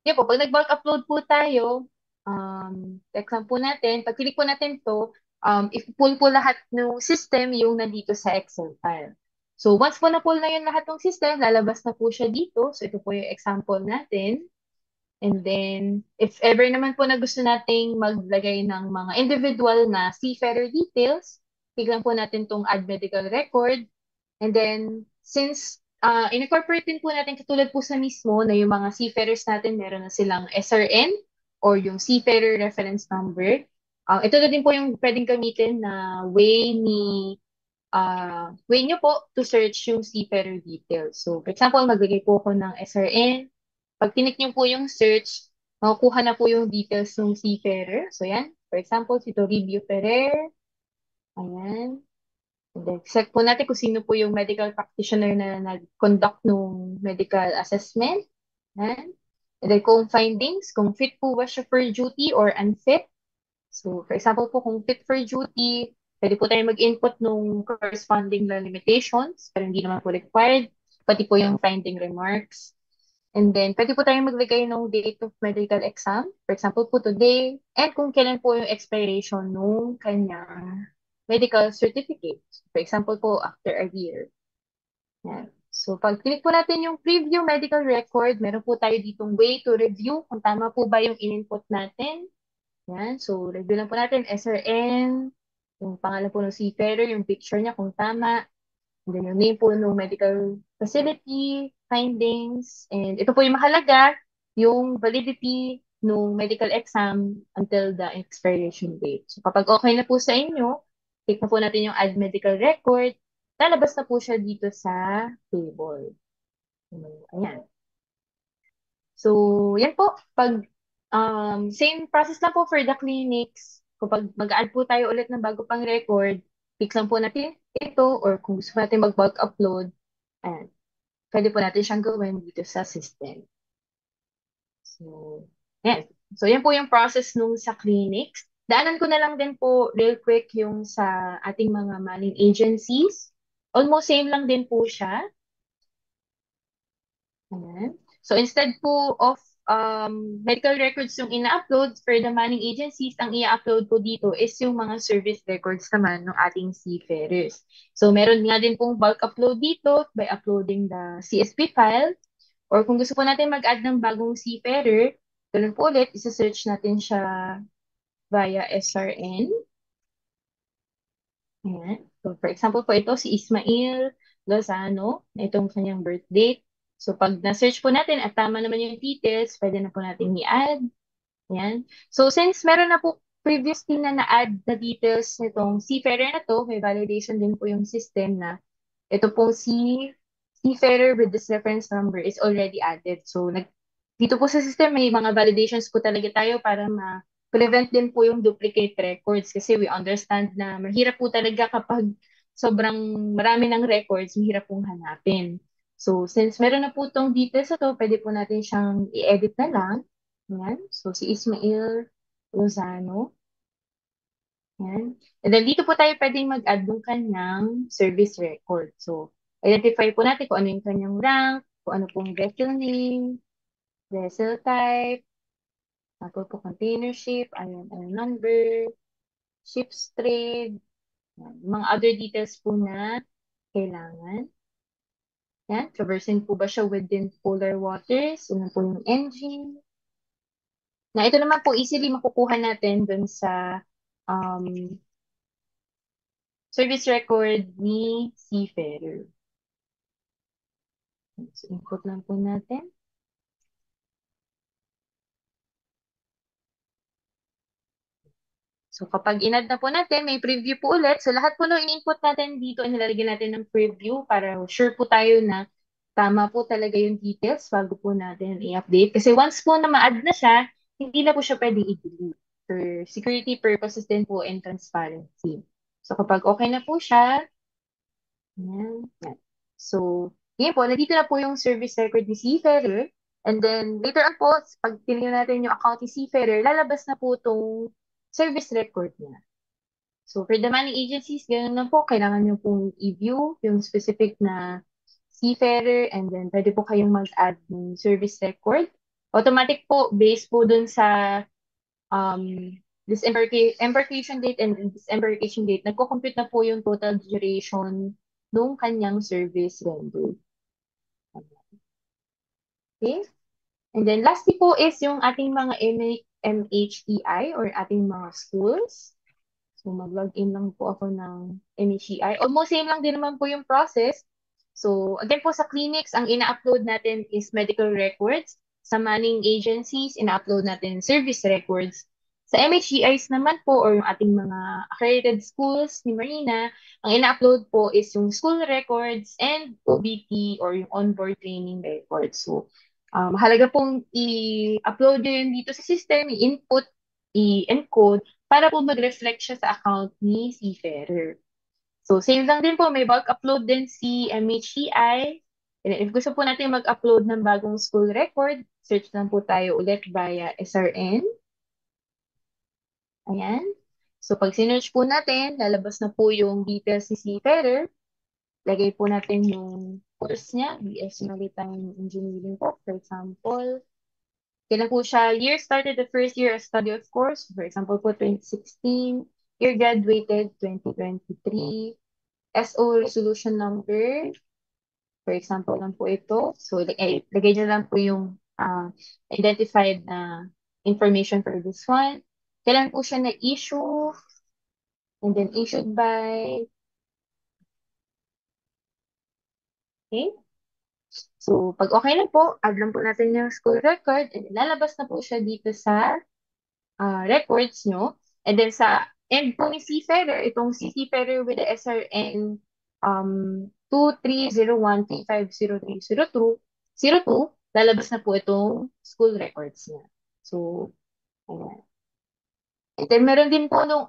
Yan po, pag nag-bulk upload po tayo, exam po natin, pag click po natin to, i-pull po lahat ng system yung nandito sa Excel file. So once po na-pull na yun lahat ng system, lalabas na po siya dito. So ito po yung example natin. And then, if ever naman po na gusto nating maglagay ng mga individual na seafarer details, tignan po natin tong add medical record. And then, since in-incorporate din po natin katulad po sa mismo na yung mga seafarers natin, meron na silang SRN or yung Seafarer Reference Number. Ito na din po yung pwedeng gamitin na way nyo po to search yung seafarer details. So, for example, maglagay po ako ng SRN. Pag tinik nyo po yung search, makukuha na po yung details ng seafarer. So, yan. For example, si Toribio Ferrer. Ayan. And then, check po natin kung sino po yung medical practitioner na nag-conduct ng medical assessment. Ayan. And then, kung findings, kung fit po ba siya for duty or unfit. So, for example po, kung fit for duty, pwede po tayo mag-input nung corresponding na limitations, pero hindi naman po required, pati po yung finding remarks. And then, pwede po tayong maglagay ng date of medical exam. For example po today, and kung kailan po yung expiration nung kanyang medical certificate. For example po, after a year. Yan. So, pag click po natin yung preview medical record, meron po tayo ditong way to review kung tama po ba yung in-input natin. Yan. So, review lang po natin, SRN, yung pangalan po ng seafarer, yung picture niya kung tama, and then yung name po ng medical facility, findings, and ito po yung mahalaga, yung validity ng medical exam until the expiration date. So, kapag okay na po sa inyo, click na po natin yung add medical record, lalabas na po siya dito sa table. Ayan. So, yan po. Pag same process lang po for the clinics. Kapag mag-add po tayo ulit ng bago pang record, click lang po natin ito or kung gusto natin mag-bulk upload, ayan, pwede po natin siyang gawin dito sa system. So, yan. So, yan po yung process nung sa clinics. Daanan ko na lang din po real quick yung sa ating mga manning agencies. Almost same lang din po siya. Ayan. So instead po of medical records yung ina-upload for the manning agencies, ang i-upload po dito is yung mga service records naman ng ating seafarers. So meron nga din pong bulk upload dito by uploading the CSV file. Or kung gusto po natin mag-add ng bagong seafarer, ganun po ulit, isa-search natin siya via SRN. Ayan. So, for example po ito, si Ismail Lozano, itong kanyang birth date. So, pag na-search po natin at tama naman yung details, pwede na po natin i-add. Ayan. So, since meron na po previously na na-add na details nitong seafarer na to, may validation din po yung system na ito pong seafarer with this reference number is already added. So, dito po sa system, may mga validations po talaga tayo para prevent din po yung duplicate records kasi we understand na mahirap po talaga kapag sobrang marami ng records, mahirap pong hanapin. So, since meron na po itong details na to, pwede po natin siyang i-edit na lang. Yan. So, si Ismail Lozano. Yan. And then, dito po tayo pwedeng mag-add ng kanyang service record. So, identify po natin kung ano yung kanyang rank, kung ano pong vessel name, vessel type, tapos po container ship, ayun, number, ship's trade, yan. Mga other details po na kailangan. Yan, traversing po ba siya within polar waters? Ano po yung engine? Na ito naman po easily makukuha natin dun sa um, service record ni seafarer. So, input lang po natin. So, kapag in-add na po natin, may preview po ulit. So, lahat po nung in-input natin dito, nilalagyan natin ng preview para sure po tayo na tama po talaga yung details bago po natin i-update. Kasi once po na ma-add na siya, hindi na po siya pwede i-delete. For security purposes din po and transparency. So, kapag okay na po siya, yan, yan. So, yun po, nandito na po yung service record ni Seafarer. And then, later on po, pag tinignan natin yung account ni Seafarer, lalabas na po itong service record niya. So, for the money agencies, ganun lang po, kailangan nyo pong i-view yung specific na seafarer and then pwede po kayong mag-add ng service record. Automatic po, based po dun sa embarkation date and disembarkation date, nagko-compute na po yung total duration nung kanyang service rendered. Okay? And then lastly po is yung ating mga MHEI or ating mga schools. So mag-login lang po ako ng MHEI. Almost same lang din naman po yung process. So again po sa clinics, ang ina-upload natin is medical records. Sa manning agencies, ina-upload natin service records. Sa MHEIs naman po or yung ating mga accredited schools ni Marina, ang ina-upload po is yung school records and OBT or yung onboard training records. So mahalaga pong i-upload nyo yun dito sa system, i-input, i-encode, para po mag-reflect siya sa account ni Seafarer. So, same lang din po, may bulk upload din si MHEI. And then, if gusto po natin mag-upload ng bagong school record, search lang po tayo ulit via SRN. Ayan. So, pag sinearch po natin, lalabas na po yung details ni Seafarer. Lagay po natin yung course niya, BS Maritime Engineering po, for example. Kailan po siya year started the first year of study of course. For example po, 2016. Year graduated, 2023. SO resolution number. For example lang po ito. So, lagay nyo lang po yung identified na information for this one. Kailan po siya na-issue. And then issued by. Okay. So, pag okay na po, add lang po natin yung school record and lalabas na po siya dito sa records nyo. And then sa end po ni Seafarer, itong si Seafarer with the SRN 2301350302, lalabas na po itong school records niya. So, ayan. And then meron din po nung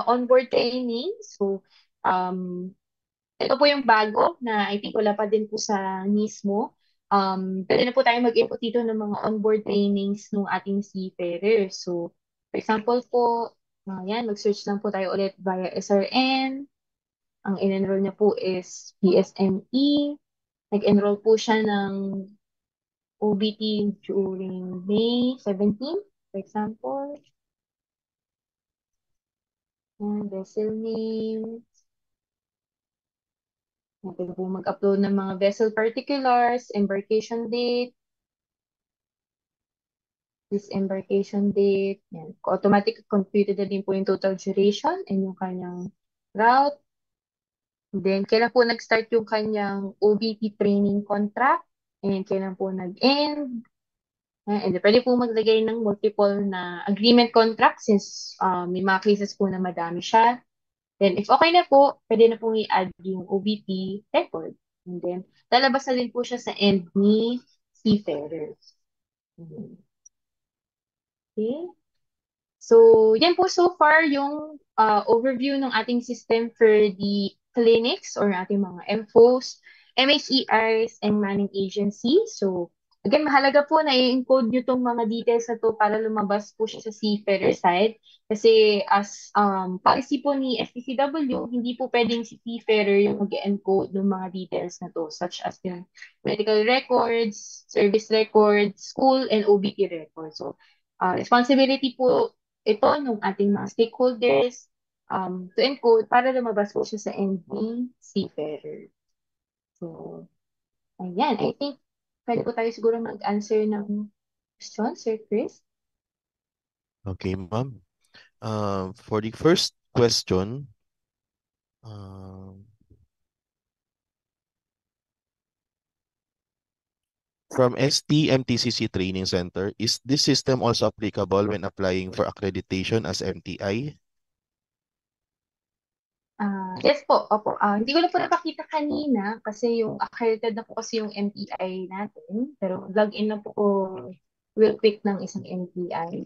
onboard training. So, ito po yung bago na I think wala pa din po sa mismo. Pwede na po tayo mag-input dito ng mga onboard trainings ng ating seafarer. So, for example po, yan, mag-search lang po tayo ulit via SRN. Ang in-enroll niya po is PSME. Nag-enroll po siya ng OBT during May 17, for example. Yan, vessel name. Pwede po mag-upload ng mga vessel particulars, embarkation date, disembarkation date. Yan. Automatic computed na din po yung total duration and yung kanyang route. And then, kailan po nag-start yung kanyang OBT training contract. And kailan po nag-end. And then, pwede po maglagay ng multiple na agreement contract since may mga cases po na madami siya. Then, if okay na po, pwede na pong i-add yung OBT record. And then, lalabas na din po siya sa end ni Seafarer. Okay. So, yan po so far yung overview ng ating system for the clinics or ating mga MFOs, MHERs, and manning agencies. So, again, mahalaga po na i-encode nyo itong mga details na to para lumabas po siya sa seafarer side. Kasi as policy po ni STCW, hindi po pwedeng si seafarer yung mag-encode ng mga details na to, such as yung medical records, service records, school, and OBT records. So, responsibility po ito ng ating mga stakeholders to encode para lumabas po siya sa ending seafarer. So, ayan. I think pwede po tayo siguro mag-answer ng question, Sir Chris. Okay, ma'am. For the first question, from ST-MTCC Training Center, is this system also applicable when applying for accreditation as MTI? Yes po, opo. Hindi ko na po napakita kanina kasi yung accredited na po kasi yung MTI natin. Pero log in na po ko real quick ng isang MTI.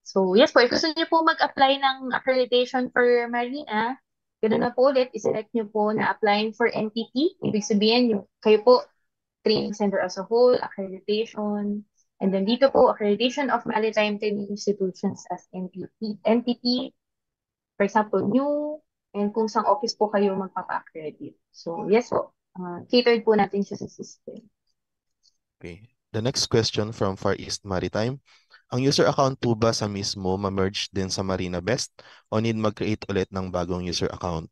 So, yes po, if gusto niyo po mag-apply ng accreditation for Marina, ganoon na po ulit, iselect niyo po na applying for NTT. Ibig sabihin, yung, kayo po, training center as a whole, accreditation, and then dito po, accreditation of maritime training institutions as NTT, for example, new, and kung saan office po kayo magpapa-accredit. So, yes po, catered po natin siya sa system. Okay. The next question from Far East Maritime. Ang user account po ba sa mismo ma-merge din sa Marina Best o need mag-create ulit ng bagong user account?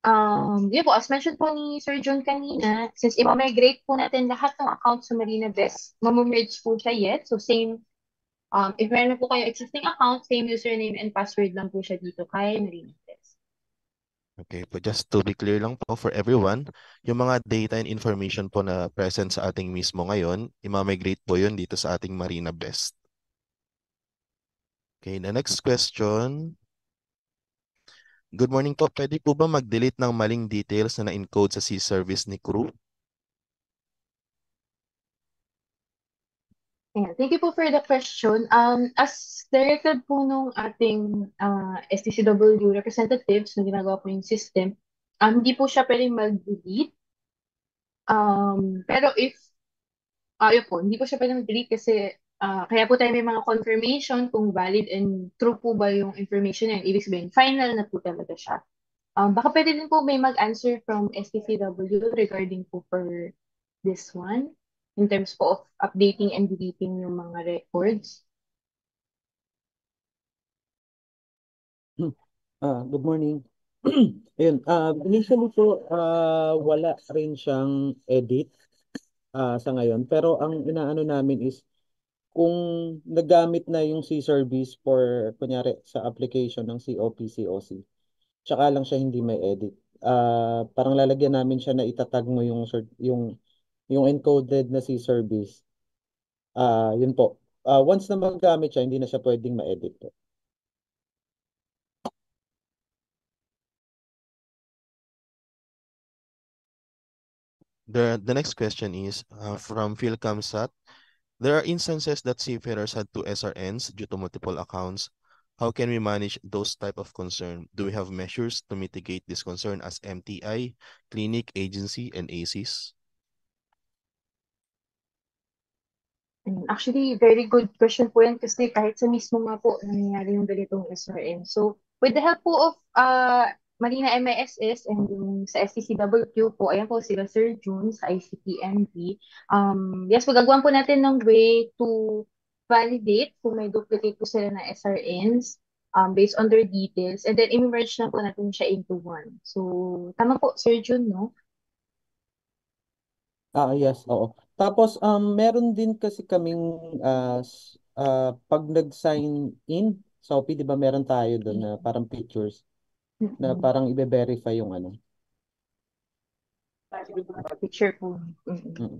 Yun po, as mentioned po ni Sir John kanina, since i-migrate po natin lahat ng accounts sa Marina Best, merge po siya yet. So same, if meron na po kayo existing account, same username and password lang po siya dito kay Marina Best. Okay po, just to be clear lang po for everyone, yung mga data and information po na present sa ating mismo ngayon, imamigrate po yun dito sa ating Marina Best. Okay, the next question. Good morning po. Pwede po ba mag-delete ng maling details na na-encode sa C-service ni crew? Ayan. Thank you po for the question. As directed po nung ating STCW representatives na ginagawa po yung system, hindi po siya pwedeng mag-delete. Pero if, yun po, hindi po siya pwedeng mag-delete kasi kaya po tayo may mga confirmation kung valid and true po ba yung information na yun. Ibig sabihin, final na po talaga siya. Baka pwede din po may mag-answer from STCW regarding po for this one in terms po of updating and deleting yung mga records. Good morning. Ayun, initially po, wala rin siyang edit sa ngayon. Pero ang inaano namin is kung nagamit na yung C-service for, kunyari, sa application ng COP/COC, tsaka lang siya hindi may edit. Parang lalagyan namin siya na itatag mo yung encoded na C-service. Yun po. Once na magamit siya, hindi na siya pwedeng ma-edit po. The next question is from Phil Kamsat. There are instances that seafarers had two SRNs due to multiple accounts. How can we manage those type of concern? Do we have measures to mitigate this concern as MTI, clinic, agency, and ACs? Actually, very good question po yan kasi kahit sa mismo nga po nangyayari yung ganitong SRM. So, with the help po of Marina MISS and yung sa STCWQ po, ayan po sila Sir June sa ICTMP. Yes, magagawan po natin ng way to validate kung may duplicate po sila na SRNs based on their details and then i-merge na po natin siya into one. So, tama po, Sir June, no? Yes, oo. Tapos, meron din kasi kaming pag nag-sign in sa OP, di ba meron tayo doon na parang pictures na Mm-mm. parang i-verify yung ano. Picture po. Mm-mm. Mm.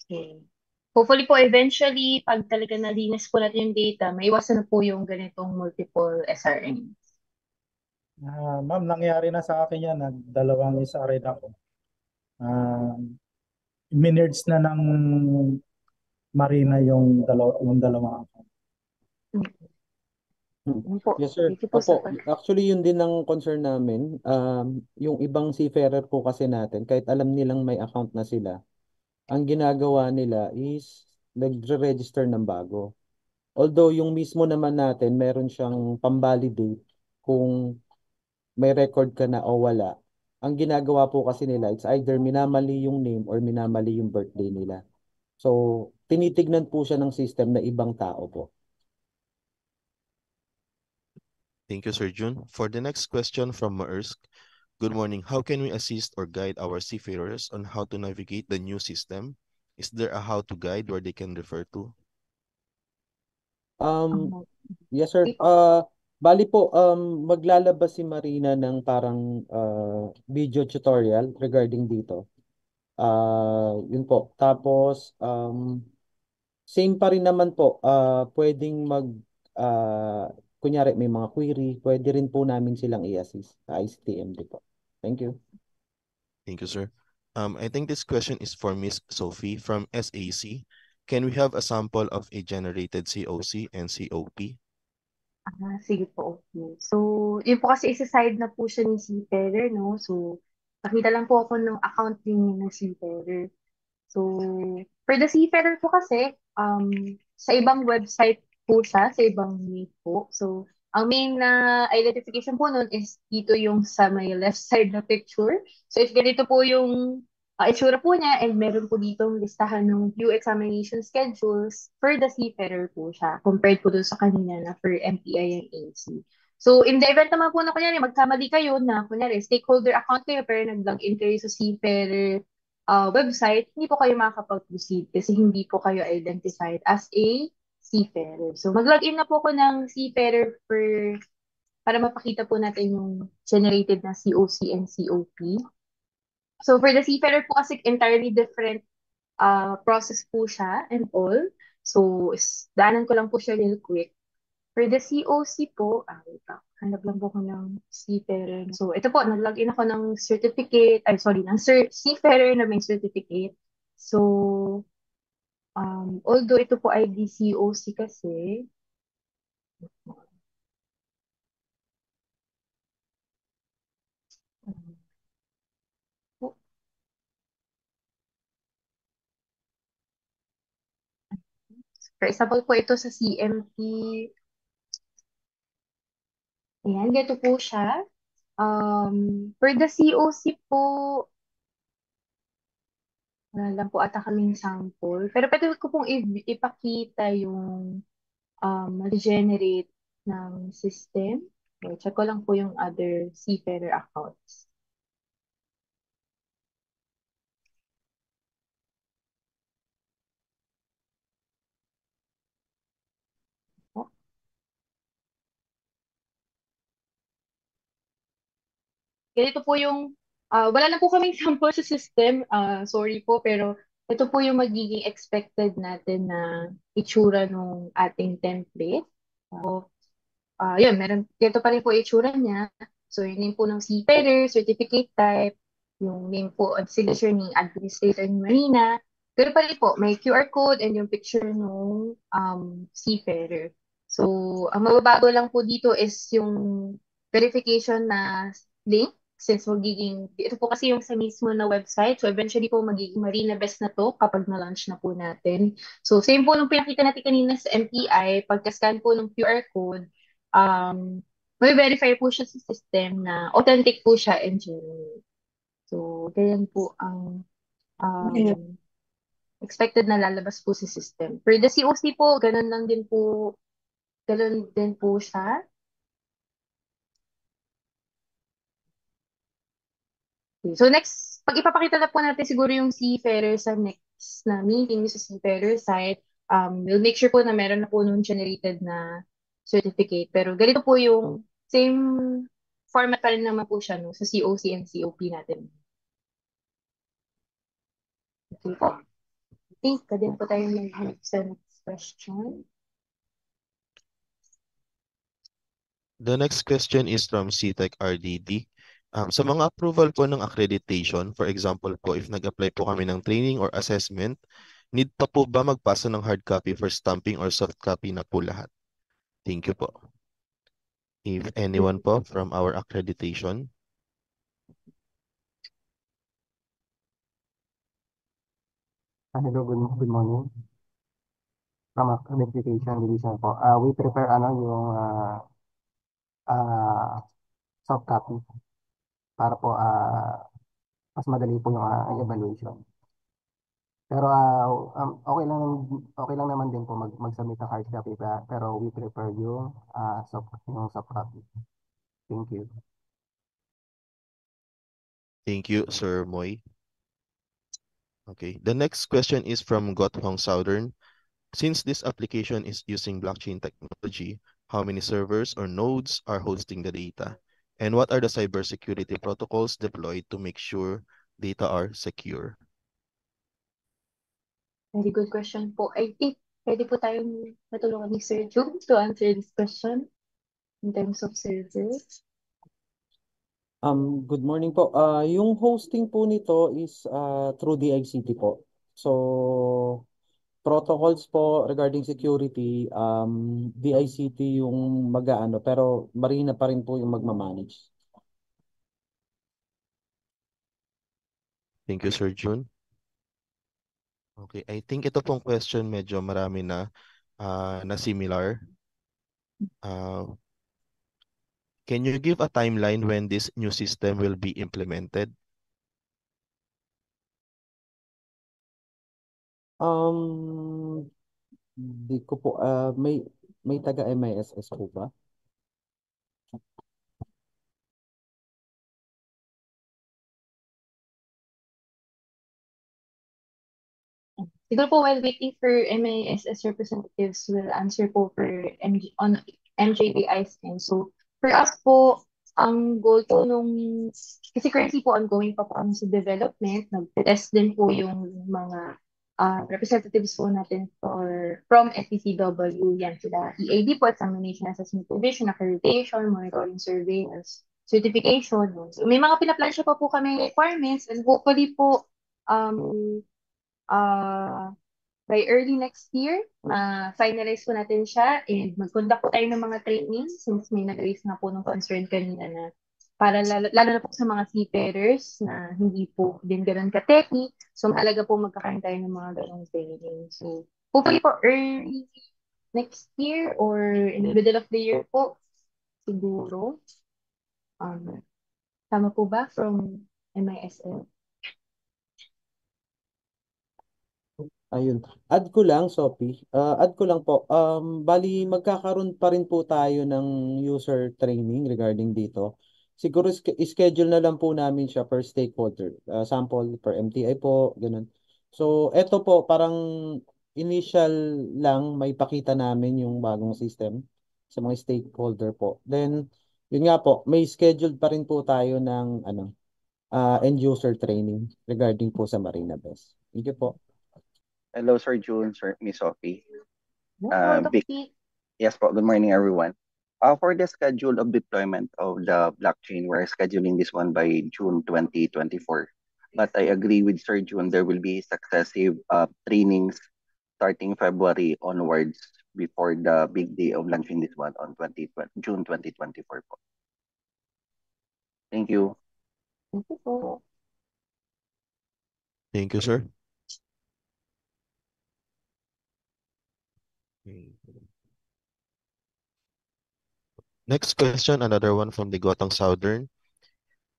Okay. Hopefully po eventually, pag talaga nalinis po natin yung data, maiwasan na po yung ganitong multiple SRM. Ma'am, nangyari na sa akin yan. Nagdalawang isa rin ako. Minerds na ng Marina yung dalawang ako. Yun po. Yes, sir. Thank you po sa Opo, actually yun din ang concern namin. Yung ibang seafarer po kasi natin, kahit alam nilang may account na sila, ang ginagawa nila is nagre-register ng bago. Although yung mismo naman natin, meron siyang pambalidate kung may record ka na o wala. Ang ginagawa po kasi nila, it's either minamali yung name or minamali yung birthday nila. So, tinitignan po siya ng system na ibang tao po. Thank you, Sir Jun. For the next question from Maersk. Good morning. How can we assist or guide our seafarers on how to navigate the new system? Is there a how to guide where they can refer to? Yes, sir. Bali po, maglalabas si Marina ng parang video tutorial regarding dito. Yun po. Tapos, same pa rin naman po. Pwedeng kunyari may mga query, pwede rin po namin silang i-assist sa ICTMD po. Thank you. Thank you, sir. I think this question is for Miss Sophie from SAC. Can we have a sample of a generated COC and COP? sige po, okay. So, yun po kasi isa-side na po siya ni Seafarer, no? So, nakita lang po ako ng account din ng Seafarer. So, for the Seafarer po kasi, sa ibang website po siya, sa ibang link po. So, ang main na identification po nun is dito yung sa may left side na picture. So, if ganito po yung itsura po niya and meron po ditong listahan ng view examination schedules for the Seafarer po siya compared po dun sa kanina na for MPI and AC. So, in the event naman po na kunyari, magkamali kayo na kunyari, stakeholder account kayo pero nag-login kayo sa Seafarer website, hindi po kayo makakapag-proceed kasi hindi po kayo identified as a Seafarer. So, mag-login na po ko ng Seafarer para mapakita po natin yung generated na COC and COP. So, for the Seafarer po kasi entirely different process po siya and all. So, daanan ko lang po siya real quick. For the COC po, wait lang. Hanap lang po ko ng Seafarer. So, ito po, nag-login ako ng certificate, ng Seafarer na may certificate. So, although ito po ay DCOC kasi, for example po ito sa CMP, ayan, ganito po siya. For the COC po, wala lang po ata kaming sample. Pero pwede ko pong ipakita yung regenerate ng system. Okay, check ko lang po yung other Seafarer accounts. Oh, ganito po yung, wala na po kaming sample sa system. Sorry po, pero ito po yung magiging expected natin na itsura ng ating template. So, yun, ganito pa rin po itsura niya. So, yung name po ng seafarer, certificate type, yung name po at signature ni administrator ni Marina. Pero pa rin po, may QR code and yung picture ng seafarer. So, ang mababago lang po dito is yung verification na link since ito po kasi yung sa mismo na website. So, eventually po magiging Marina Best na to kapag na-launch na po natin. So, same po nung pinakita natin kanina sa MPI, pagka-scan po ng QR code, may verify po siya sa system na authentic po siya and genuine. So, ganyan po ang expected na lalabas po sa system. For the COC po, ganun din po siya. Okay. So next, pag ipapakita na po natin siguro yung Seafarer sa next na meeting sa Seafarer site, we'll make sure po na meron na po nung generated na certificate. Pero ganito po yung same format pa rin naman po siya no, sa COC and COP natin. Okay po. I think pwede po tayo mag-move sa next question. The next question is from CTEC RDD. Sa mga approval po ng accreditation, for example po, if nag-apply po kami ng training or assessment, need pa po ba magpasa ng hard copy for stamping or soft copy na po lahat? Thank you po. If anyone po from our accreditation. Hello, good morning. From Accreditation Division po. We prepare yung ah, soft copy para po mas madali po yung evaluation. Pero okay lang naman din po mag-submit ng hard copy pero we prefer yung soft copy. Thank you. Thank you, Sir Moy. Okay, the next question is from Gothong Southern. Since this application is using blockchain technology, how many servers or nodes are hosting the data? And what are the cybersecurity protocols deployed to make sure data are secure? Very good question po. I think pwede po tayong matulungan ni Sir June to answer this question in terms of servers. Good morning po. Yung hosting po nito is through DICT po. So, protocols po regarding security, DICT yung mag-aano, pero Marina pa rin po yung magmamanage. Thank you, Sir June. Okay, I think ito pong question medyo marami na similar. Can you give a timeline when this new system will be implemented? Di ko po, may taga-MISS po ba? siguro po while waiting for MISS representatives will answer po for on MJBI's end. So for us po, ang goal po kasi currently po ongoing pa po sa development, nag-test din po yung mga representatives po natin from STCW, yan sila. EAD po, Examination Assessment Division, Accreditation, Monitoring Surveillance, Certification. So may mga pinaplansya pa po kami requirements and hopefully po um, uh, by early next year, finalize po natin siya and mag-conduct po tayo ng mga training since may nag-raise nga po ng concern kanina na para lalo na po sa mga seafarers na hindi po din ganun ka-techy. So, mahalaga po magkakaroon tayo ng mga ganung training. So, hopefully po early next year or in the middle of the year po, siguro. Tama po ba from MISL? Ayun. Add ko lang, Sophie. Add ko lang po. Bali, magkakaroon pa rin po tayo ng user training regarding dito. Siguro schedule na lang po namin siya per stakeholder. Sample per MTI po, ganun. So, eto po, parang initial lang may pakita namin yung bagong system sa mga stakeholder po. Then, yun nga po, may scheduled pa rin po tayo ng end user training regarding po sa Marina Best. Thank you po. Hello, Sir June, Sir Miss Sophie. No, Big, yes po, good morning, everyone. For the schedule of deployment of the blockchain, we're scheduling this one by June 2024. But I agree with Sir June, there will be successive trainings starting February onwards before the big day of launching this one on June 2024 po. Thank you. Thank you po. Thank you, sir. Okay. Next question, another one from the Gotang Southern.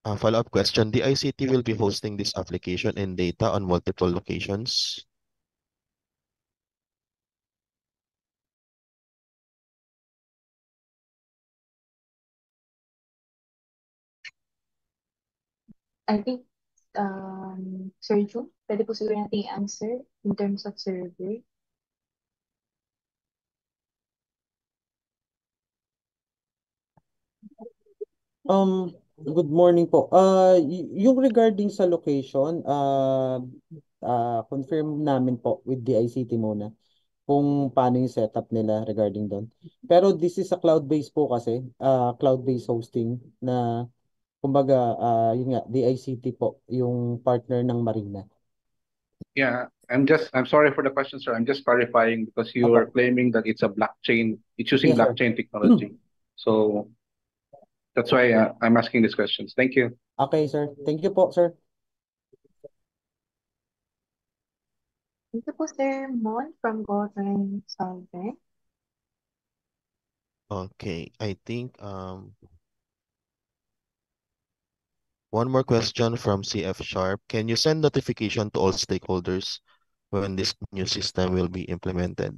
Follow-up question, the ICT will be hosting this application and data on multiple locations. I think, Sir June, pwede po siguro natin i-answer in terms of survey. Good morning po. Yung regarding sa location, confirm namin po with the ICT muna kung paano yung setup nila regarding doon. Pero this is a cloud-based po kasi, cloud-based hosting na kumbaga, yun nga, the ICT po, yung partner ng Marina. Yeah, I'm sorry for the question, sir. I'm just clarifying because you are claiming that it's it's using Yes, sir. blockchain technology. So that's why I'm asking these questions. Thank you. Okay, sir. Thank you po, sir. Thank you po, Sir Mon from Gotang Southern. Okay, I think one more question from CF Sharp. Can you send notification to all stakeholders when this new system will be implemented?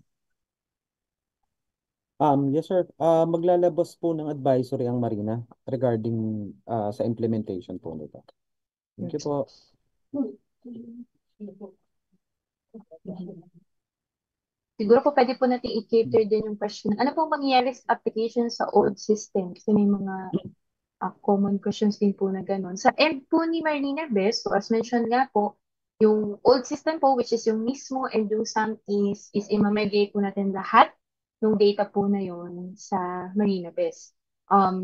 Yes, sir. Maglalabas po ng advisory ang Marina regarding sa implementation po nito. Thank you po. Siguro po pwede po natin i-cater din yung question. Ano pong mangyayari sa application sa old system? Kasi may mga common questions din po na gano'n. Sa end po ni Marlena Best, so as mentioned nga po, yung old system po, which is yung mismo and yung SAM is imamigrate po natin lahat ng data po na yun sa Marina Best.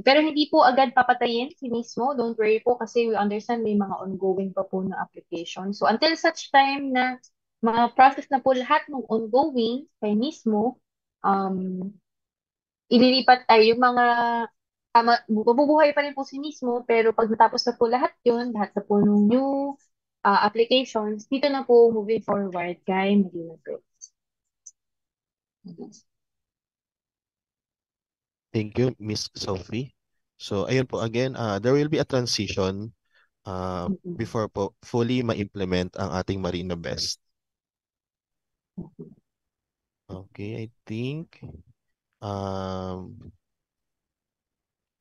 Pero hindi po agad papatayin si mismo. Don't worry po kasi we understand may mga ongoing pa po na application. So until such time na process na po lahat ng ongoing kay mismo, ililipat ay yung mga mabubuhay pa rin po si mismo, pero pag natapos na po lahat yun, lahat na po ng new applications, dito na po moving forward kay Marina Best. Thank you, Miss Sophie. So, ayun po again, there will be a transition before po fully ma-implement ang ating Marina Best. Okay, I think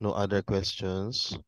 no other questions.